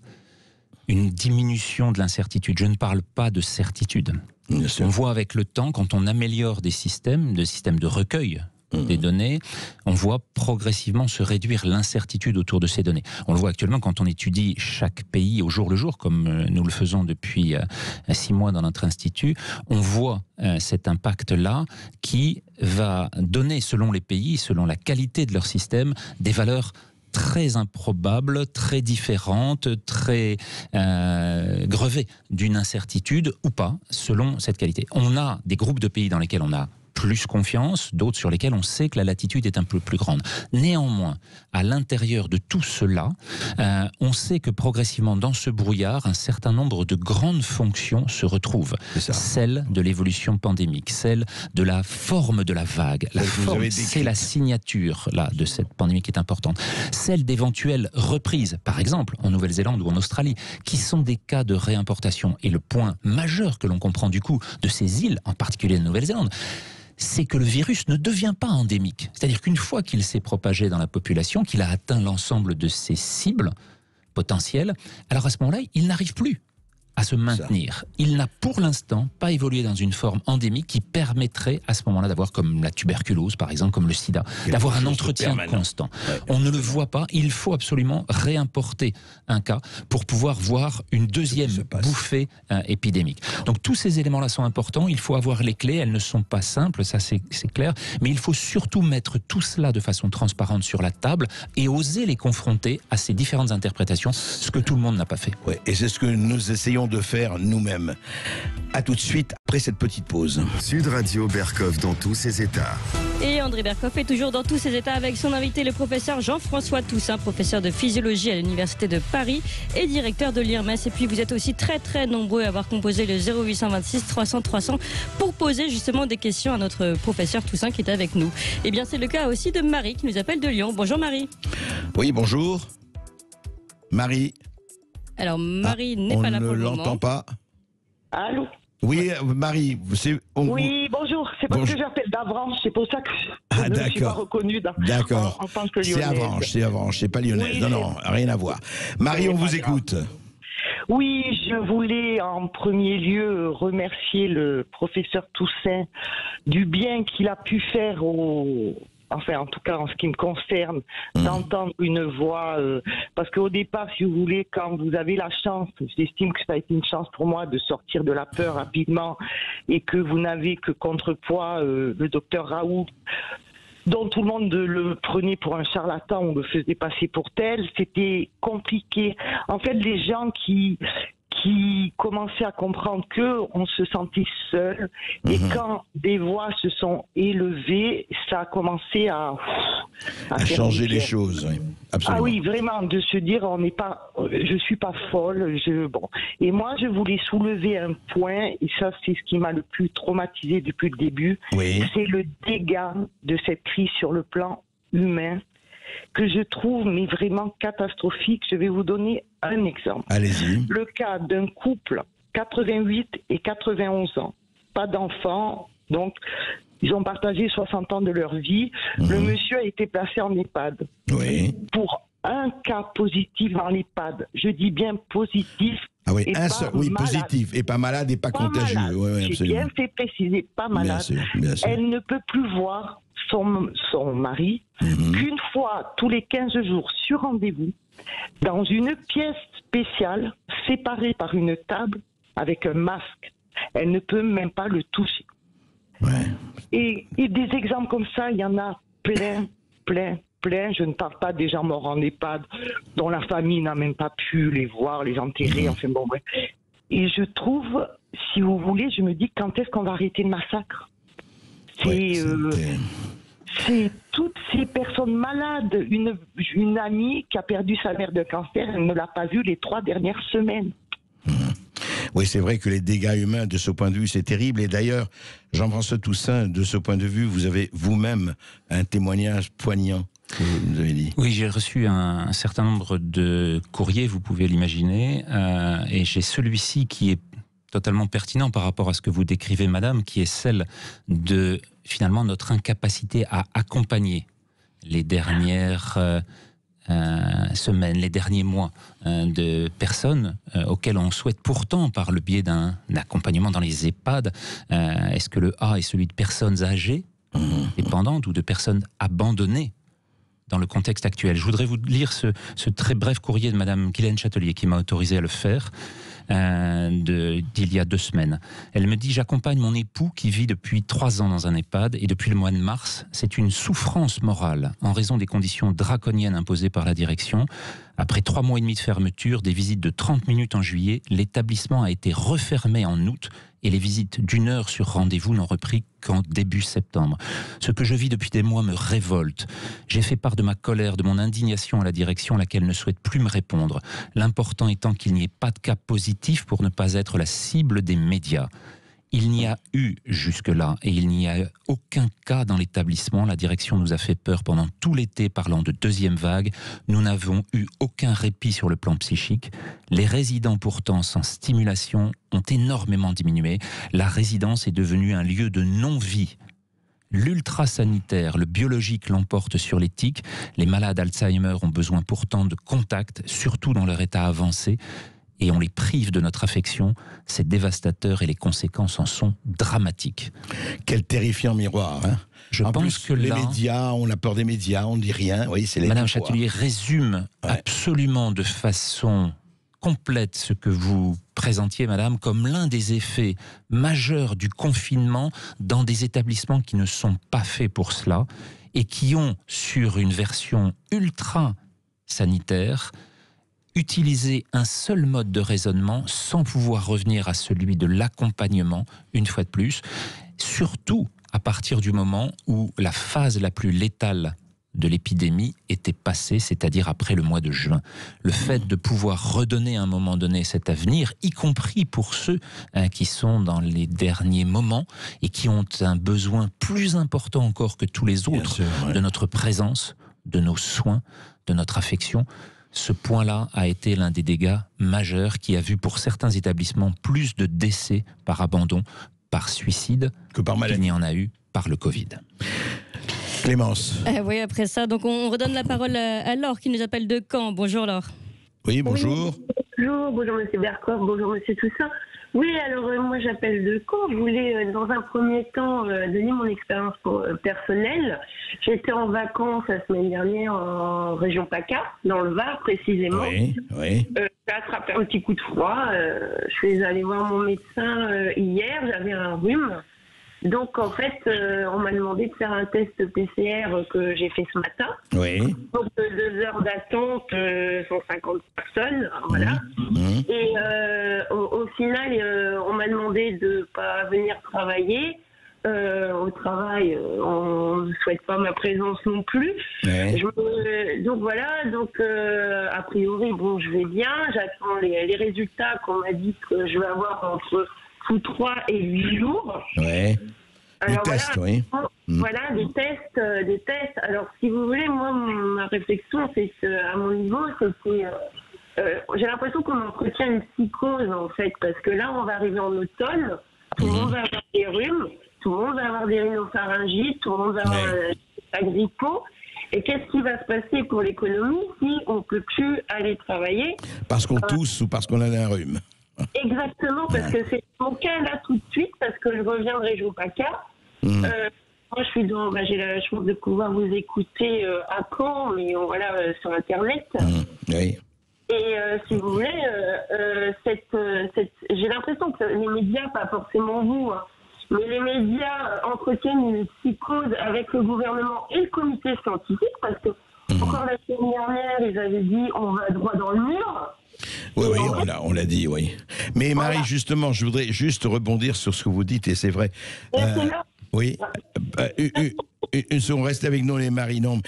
une diminution de l'incertitude. Je ne parle pas de certitude. On voit avec le temps, quand on améliore des systèmes de recueil des données, on voit progressivement se réduire l'incertitude autour de ces données. On le voit actuellement quand on étudie chaque pays au jour le jour, comme nous le faisons depuis 6 mois dans notre institut. On voit cet impact-là qui va donner, selon les pays, selon la qualité de leur système, des valeurs très improbables, très différentes, très grevées d'une incertitude ou pas, selon cette qualité. On a des groupes de pays dans lesquels on a plus confiance, d'autres sur lesquels on sait que la latitude est un peu plus grande. Néanmoins, à l'intérieur de tout cela, on sait que progressivement, dans ce brouillard, un certain nombre de grandes fonctions se retrouvent. Celle de l'évolution pandémique, celle de la forme de la vague. La forme, c'est la signature là, de cette pandémie qui est importante. Celle d'éventuelles reprises, par exemple en Nouvelle-Zélande ou en Australie, qui sont des cas de réimportation. Et le point majeur que l'on comprend du coup de ces îles, en particulier de Nouvelle-Zélande, c'est que le virus ne devient pas endémique. C'est-à-dire qu'une fois qu'il s'est propagé dans la population, qu'il a atteint l'ensemble de ses cibles potentielles, alors à ce moment-là, il n'arrive plus à se maintenir. Il n'a pour l'instant pas évolué dans une forme endémique qui permettrait à ce moment-là d'avoir, comme la tuberculose par exemple, comme le sida, d'avoir un entretien constant. On ne le voit pas, il faut absolument réimporter un cas pour pouvoir voir une deuxième bouffée épidémique. Donc tous ces éléments-là sont importants, il faut avoir les clés, elles ne sont pas simples, ça c'est clair, mais il faut surtout mettre tout cela de façon transparente sur la table et oser les confronter à ces différentes interprétations, ce que tout le monde n'a pas fait. Ouais, et c'est ce que nous essayons de faire nous-mêmes. À tout de suite après cette petite pause. Sud Radio Berkoff dans tous ses états. Et André Berkoff est toujours dans tous ses états avec son invité, le professeur Jean-François Toussaint, professeur de physiologie à l'Université de Paris et directeur de l'IRMES. Et puis vous êtes aussi très très nombreux à avoir composé le 0826 300 300 pour poser justement des questions à notre professeur Toussaint qui est avec nous. Et bien c'est le cas aussi de Marie qui nous appelle de Lyon. Bonjour Marie. Oui, bonjour. Marie. Alors Marie n'est pas là pour le moment. On ne l'entend pas. Allô? Oui, Marie. Oui, bonjour. C'est parce que j'appelle d'Avranches. C'est pour ça que je ne suis pas reconnue en tant que lyonnaise. C'est Avranches, c'est pas lyonnaise. Oui, non, rien à voir. Marie, on vous écoute. Oui, je voulais en premier lieu remercier le professeur Toussaint du bien qu'il a pu faire en tout cas en ce qui me concerne, d'entendre une voix, parce qu'au départ, si vous voulez, quand vous avez la chance, j'estime que ça a été une chance pour moi de sortir de la peur rapidement, et que vous n'avez que contrepoids le docteur Raoult, dont tout le monde le prenait pour un charlatan, on le faisait passer pour tel, c'était compliqué. En fait, les gens qui qui commençait à comprendre qu'on se sentait seul. Et quand des voix se sont élevées, ça a commencé à changer les choses. Oui. Absolument. Ah oui, vraiment, de se dire, je suis pas folle. Bon. Et moi, je voulais soulever un point, et ça, c'est ce qui m'a le plus traumatisé depuis le début. Oui. C'est le dégât de cette crise sur le plan humain, que je trouve mais vraiment catastrophique. Je vais vous donner un exemple. Allez-y. Le cas d'un couple, 88 et 91 ans, pas d'enfants, donc ils ont partagé 60 ans de leur vie. Le monsieur a été placé en EHPAD. Oui. Pour un cas positif dans l'EHPAD, je dis bien positif. Ah oui, et un seul, oui, positif, et pas malade et pas contagieux. Oui, j'ai bien fait préciser, pas malade. Bien sûr. Elle ne peut plus voir son mari qu'une fois tous les 15 jours sur rendez-vous, dans une pièce spéciale, séparée par une table avec un masque. Elle ne peut même pas le toucher. Ouais. Et des exemples comme ça, il y en a plein. Je ne parle pas des gens morts en EHPAD, dont la famille n'a même pas pu les voir, les enterrer, enfin bon, bref. Et je trouve, si vous voulez, je me dis, quand est-ce qu'on va arrêter le massacre ? C'est toutes ces personnes malades. Une amie qui a perdu sa mère de cancer, elle ne l'a pas vue les 3 dernières semaines. Oui, c'est vrai que les dégâts humains, de ce point de vue, c'est terrible. Et d'ailleurs, Jean-François Toussaint, de ce point de vue, vous avez vous-même un témoignage poignant, que vous nous avez dit. Oui, j'ai reçu un certain nombre de courriers, vous pouvez l'imaginer, et j'ai celui-ci qui est totalement pertinent par rapport à ce que vous décrivez, madame, qui est celle de, finalement, notre incapacité à accompagner les dernières semaines, les derniers mois de personnes auxquelles on souhaite pourtant, par le biais d'un accompagnement dans les EHPAD, est-ce que le A est celui de personnes âgées, dépendantes, ou de personnes abandonnées dans le contexte actuel. Je voudrais vous lire ce très bref courrier de madame Guylaine Châtelier qui m'a autorisé à le faire. D'il y a 2 semaines. Elle me dit: j'accompagne mon époux qui vit depuis 3 ans dans un EHPAD et depuis le mois de mars, c'est une souffrance morale en raison des conditions draconiennes imposées par la direction. Après 3 mois et demi de fermeture, des visites de 30 minutes en juillet, l'établissement a été refermé en août et les visites d'1 heure sur rendez-vous n'ont repris qu'en début septembre. Ce que je vis depuis des mois me révolte. J'ai fait part de ma colère, de mon indignation à la direction, laquelle ne souhaite plus me répondre. L'important étant qu'il n'y ait pas de cas positif pour ne pas être la cible des médias. Il n'y a eu jusque-là, et il n'y a aucun cas dans l'établissement. La direction nous a fait peur pendant tout l'été, parlant de 2e vague. Nous n'avons eu aucun répit sur le plan psychique. Les résidents, pourtant, sans stimulation, ont énormément diminué. La résidence est devenue un lieu de non-vie. L'ultra-sanitaire, le biologique l'emporte sur l'éthique. Les malades Alzheimer ont besoin pourtant de contact, surtout dans leur état avancé. Et on les prive de notre affection, c'est dévastateur et les conséquences en sont dramatiques. Quel terrifiant miroir, hein. Je pense que les médias, on a peur des médias, on ne dit rien. Oui, c'est Madame Châtelier résume absolument de façon complète ce que vous présentiez, madame, comme l'un des effets majeurs du confinement dans des établissements qui ne sont pas faits pour cela et qui ont, sur une version ultra sanitaire, utiliser un seul mode de raisonnement sans pouvoir revenir à celui de l'accompagnement, une fois de plus, surtout à partir du moment où la phase la plus létale de l'épidémie était passée, c'est-à-dire après le mois de juin. Le fait de pouvoir redonner à un moment donné cet avenir, y compris pour ceux qui sont dans les derniers moments et qui ont un besoin plus important encore que tous les autres de notre présence, de nos soins, de notre affection. Ce point-là a été l'un des dégâts majeurs qui a vu pour certains établissements plus de décès par abandon, par suicide, que par maladie. Qu'il n'y en a eu par le Covid. Clémence. Oui, après ça, donc on redonne la parole à Laure qui nous appelle de Caen. Bonjour Laure. Oui, bonjour. Bonjour Monsieur Bercoff, bonjour Monsieur Toussaint. Oui, alors moi j'appelle de Caen. Je voulais dans un premier temps donner mon expérience personnelle. J'étais en vacances la semaine dernière en région PACA, dans le Var précisément. Oui. J'ai attrapé un petit coup de froid. Je suis allée voir mon médecin hier, j'avais un rhume. Donc, en fait, on m'a demandé de faire un test PCR que j'ai fait ce matin. Oui. Donc, 2 heures d'attente, 150 personnes, voilà. Et au final, on m'a demandé de ne pas venir travailler. Au travail, on ne souhaite pas ma présence non plus. Ouais. Donc voilà, a priori, bon, je vais bien. J'attends les résultats qu'on m'a dit que je vais avoir entre sous 3 et 8 jours. Ouais. Alors, des tests, oui. Voilà, des tests. Alors, si vous voulez, moi, ma réflexion, c'est qu'à mon niveau, j'ai l'impression qu'on entretient une psychose, en fait, parce que là, on va arriver en automne, tout le monde va avoir des rhumes, tout le monde va avoir des rhinopharyngites, tout le monde va avoir la grippo. Et qu'est-ce qui va se passer pour l'économie si on ne peut plus aller travailler? Parce qu'on tousse ou parce qu'on a un rhume. Exactement, parce que c'est mon cas là tout de suite, parce que je reviens de région PACA. Moi, je suis j'ai la chance de pouvoir vous écouter à Caen, mais voilà, sur Internet. Oui. Et si vous voulez, j'ai l'impression que les médias, pas forcément vous, hein, mais les médias entretiennent une psychose avec le gouvernement et le comité scientifique, parce que encore la semaine dernière, ils avaient dit on va droit dans le mur. Oui, on l'a dit, oui. Mais Marie, justement, je voudrais juste rebondir sur ce que vous dites, et c'est vrai. Oui. Une seconde, reste avec nous, les Marie. Non,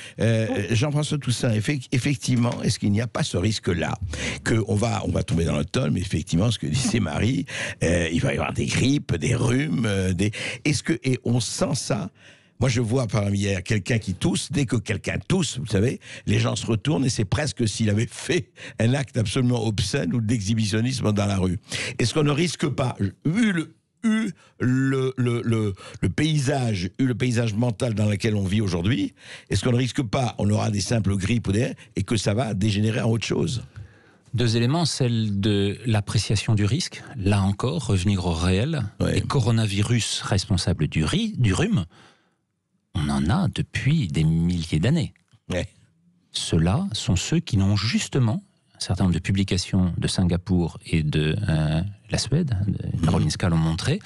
Jean-François Toussaint, effectivement, est-ce qu'il n'y a pas ce risque-là qu'on va tomber dans l'automne, mais effectivement, ce que disait Marie, il va y avoir des grippes, des rhumes, et on sent ça. Moi, je vois parmi hier quelqu'un qui tousse. Dès que quelqu'un tousse, vous savez, les gens se retournent et c'est presque s'il avait fait un acte absolument obscène ou d'exhibitionnisme dans la rue. Est-ce qu'on ne risque pas, vu le paysage mental dans lequel on vit aujourd'hui, est-ce qu'on ne risque pas, on aura des simples grippes et que ça va dégénérer en autre chose? 2 éléments, celle de l'appréciation du risque, là encore, revenir au réel. Les coronavirus responsables du rhume, on en a depuis des milliers d'années. Ceux-là sont ceux qui n'ont justement, un certain nombre de publications de Singapour et de la Suède, de Karolinska l'ont montré,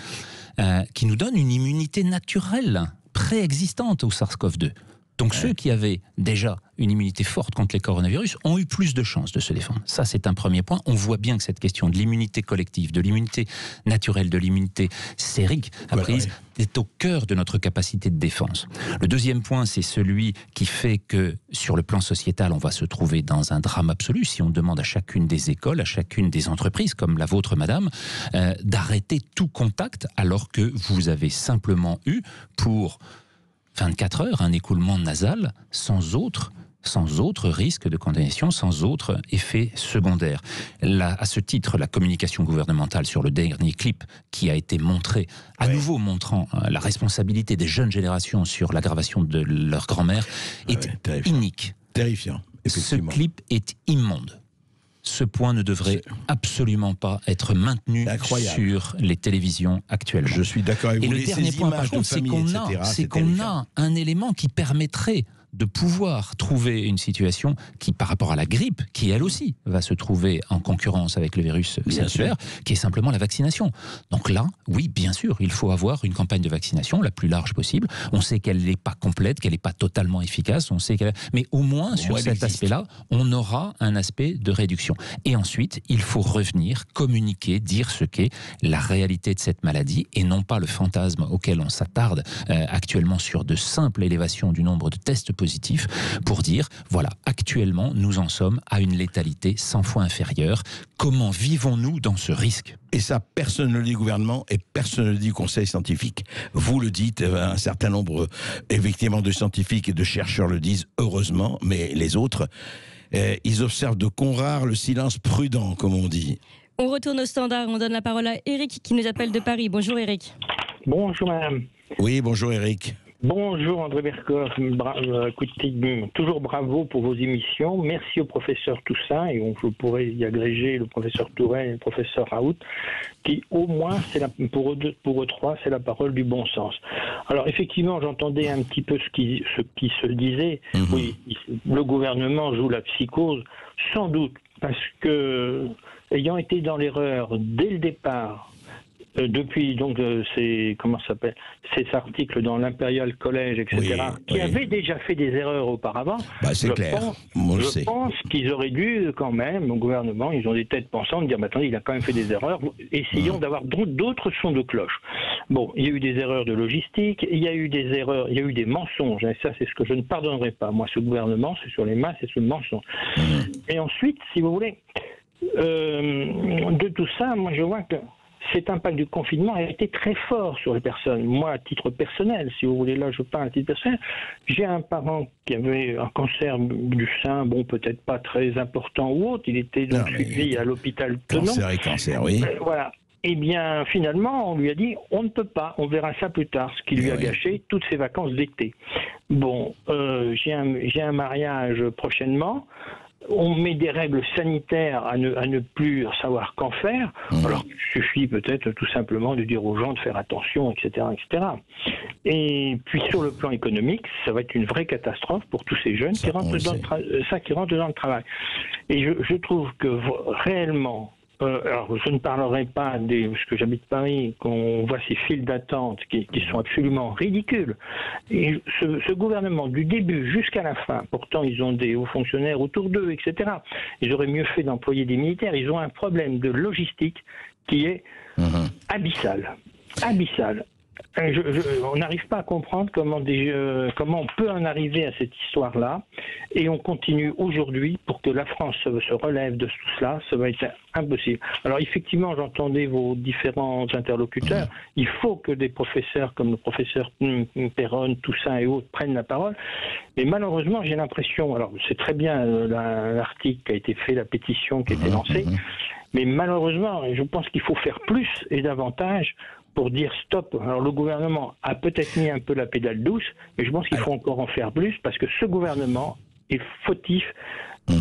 qui nous donnent une immunité naturelle, préexistante au SARS-CoV-2. Donc ceux qui avaient déjà une immunité forte contre les coronavirus ont eu plus de chances de se défendre. Ça, c'est un premier point. On voit bien que cette question de l'immunité collective, de l'immunité naturelle, de l'immunité sérique apprise est au cœur de notre capacité de défense. Le deuxième point, c'est celui qui fait que, sur le plan sociétal, on va se trouver dans un drame absolu si on demande à chacune des écoles, à chacune des entreprises, comme la vôtre, madame, d'arrêter tout contact alors que vous avez simplement eu, pour 24 heures, un écoulement nasal sans autre risque de contamination, sans autre effet secondaire. Là, à ce titre, la communication gouvernementale sur le dernier clip qui a été montré, à nouveau montrant la responsabilité des jeunes générations sur l'aggravation de leur grand-mère, est inique. Terrifiant. Ce clip est immonde. Ce point ne devrait absolument pas être maintenu sur les télévisions actuellement. Je suis d'accord avec vous. Et le dernier point, par contre, c'est qu'on a un élément qui permettrait de pouvoir trouver une situation qui, par rapport à la grippe, qui elle aussi va se trouver en concurrence avec le virus circulaire, qui est simplement la vaccination. Donc là, oui, bien sûr, il faut avoir une campagne de vaccination la plus large possible. On sait qu'elle n'est pas complète, qu'elle n'est pas totalement efficace, mais au moins sur cet aspect-là, on aura un aspect de réduction. Et ensuite, il faut revenir, communiquer, dire ce qu'est la réalité de cette maladie et non pas le fantasme auquel on s'attarde actuellement sur de simples élévations du nombre de tests positifs pour dire, voilà, actuellement, nous en sommes à une létalité 100 fois inférieure. Comment vivons-nous dans ce risque? Et ça, personne ne le dit au gouvernement et personne ne le dit au conseil scientifique. Vous le dites, un certain nombre, effectivement, de scientifiques et de chercheurs le disent, heureusement, mais les autres, ils observent de Conrart le silence prudent, comme on dit. On retourne au standard, on donne la parole à Eric qui nous appelle de Paris. Bonjour Eric. Bonjour madame. Oui, bonjour Eric. Bonjour André Berkoff, écoutez, toujours bravo pour vos émissions. Merci au professeur Toussaint, et on pourrait y agréger le professeur Touraine et le professeur Raoult, qui au moins, pour eux trois, c'est la parole du bon sens. Alors effectivement, j'entendais un petit peu ce qui se disait. Oui, le gouvernement joue la psychose, sans doute, parce que, ayant été dans l'erreur dès le départ, depuis donc comment ça s'appelle, ces articles dans l'Imperial College, etc., qui avaient déjà fait des erreurs auparavant, c'est clair. Je pense qu'ils auraient dû quand même, au gouvernement, ils ont des têtes pensantes, de dire mais attendez, il a quand même fait des erreurs, essayons d'avoir d'autres sons de cloche. Bon, il y a eu des erreurs de logistique, il y a eu des erreurs, il y a eu des mensonges, et ça c'est ce que je ne pardonnerai pas. Moi, ce gouvernement, c'est sur les masses, c'est sur le mensonge. Et ensuite, si vous voulez, de tout ça, moi je vois que cet impact du confinement a été très fort sur les personnes. Moi, à titre personnel, si vous voulez, là je parle à titre personnel, j'ai un parent qui avait un cancer du sein, bon, peut-être pas très important ou autre, il était donc suivi à l'hôpital Tenon. Cancer, oui. Voilà. Eh bien, finalement, on lui a dit, on ne peut pas, on verra ça plus tard, ce qui lui a gâché toutes ses vacances d'été. Bon, j'ai un mariage prochainement. On met des règles sanitaires à ne plus savoir qu'en faire. Alors, il suffit peut-être tout simplement de dire aux gens de faire attention, etc., etc. Et puis, sur le plan économique, ça va être une vraie catastrophe pour tous ces jeunes qui rentrent dans le travail. Et je trouve que réellement, alors je ne parlerai pas parce que j'habite Paris, qu'on voit ces files d'attente qui sont absolument ridicules. Et ce gouvernement, du début jusqu'à la fin, pourtant ils ont des hauts fonctionnaires autour d'eux, etc. Ils auraient mieux fait d'employer des militaires. Ils ont un problème de logistique qui est abyssal. Abyssal. On n'arrive pas à comprendre comment on peut en arriver à cette histoire-là, et on continue aujourd'hui pour que la France se relève de tout cela. Ça va être impossible. Alors effectivement, j'entendais vos différents interlocuteurs. Il faut que des professeurs comme le professeur Perron, Toussaint et autres prennent la parole. Mais malheureusement, j'ai l'impression, alors c'est très bien l'article qui a été fait, la pétition qui a été lancée, mais malheureusement, je pense qu'il faut faire plus et davantage pour dire stop. Alors le gouvernement a peut-être mis un peu la pédale douce, mais je pense qu'il faut encore en faire plus, parce que ce gouvernement est fautif,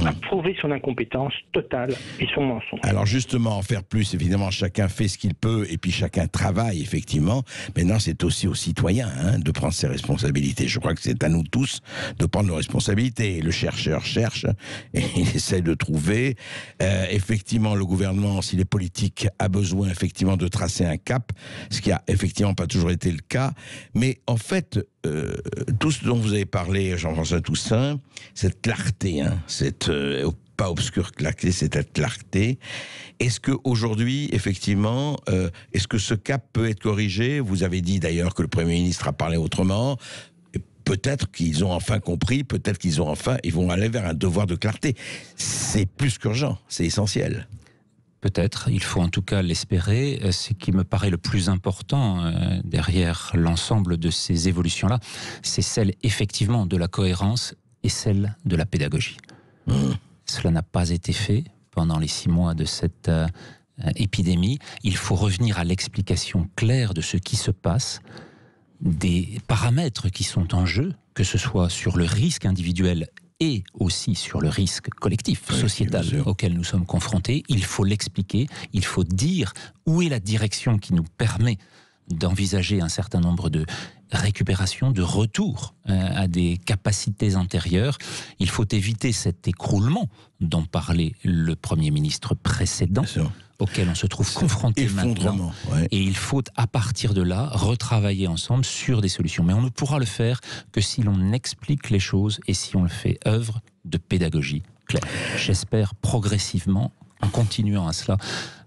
a prouvé son incompétence totale et son mensonge. Alors justement, en faire plus, évidemment, chacun fait ce qu'il peut et puis chacun travaille, effectivement. Maintenant, c'est aussi aux citoyens de prendre ses responsabilités. Je crois que c'est à nous tous de prendre nos responsabilités. Le chercheur cherche et il essaie de trouver. Effectivement, le gouvernement, s'il est politique, a besoin effectivement de tracer un cap, ce qui a effectivement pas toujours été le cas. Mais en fait, tout ce dont vous avez parlé, Jean-François Toussaint, cette clarté, pas obscure clarté, cette clarté. Est-ce qu'aujourd'hui, effectivement, est-ce que ce cap peut être corrigé? Vous avez dit d'ailleurs que le Premier ministre a parlé autrement. Peut-être qu'ils ont enfin compris, peut-être qu'ils vont aller vers un devoir de clarté. C'est plus qu'urgent, c'est essentiel. Peut-être, il faut en tout cas l'espérer. Ce qui me paraît le plus important derrière l'ensemble de ces évolutions-là, c'est celle effectivement de la cohérence et celle de la pédagogie. Cela n'a pas été fait pendant les 6 mois de cette épidémie. Il faut revenir à l'explication claire de ce qui se passe, des paramètres qui sont en jeu, que ce soit sur le risque individuel et aussi sur le risque collectif, sociétal auquel nous sommes confrontés. Il faut l'expliquer, il faut dire où est la direction qui nous permet d'envisager un certain nombre de récupération, de retour à des capacités antérieures. Il faut éviter cet écroulement dont parlait le Premier ministre précédent, auquel on se trouve confronté maintenant. Et il faut, à partir de là, retravailler ensemble sur des solutions. Mais on ne pourra le faire que si l'on explique les choses et si on le fait œuvre de pédagogie claire. J'espère progressivement, en continuant à cela,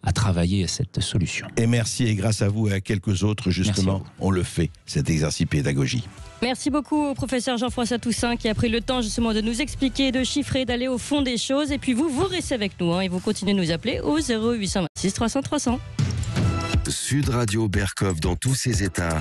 à travailler à cette solution. Et merci, et grâce à vous et à quelques autres, justement, on le fait, cet exercice pédagogie. Merci beaucoup au professeur Jean-François Toussaint qui a pris le temps justement de nous expliquer, de chiffrer, d'aller au fond des choses. Et puis vous restez avec nous et vous continuez de nous appeler au 0826 300 300. Sud Radio Berkov dans tous ses états.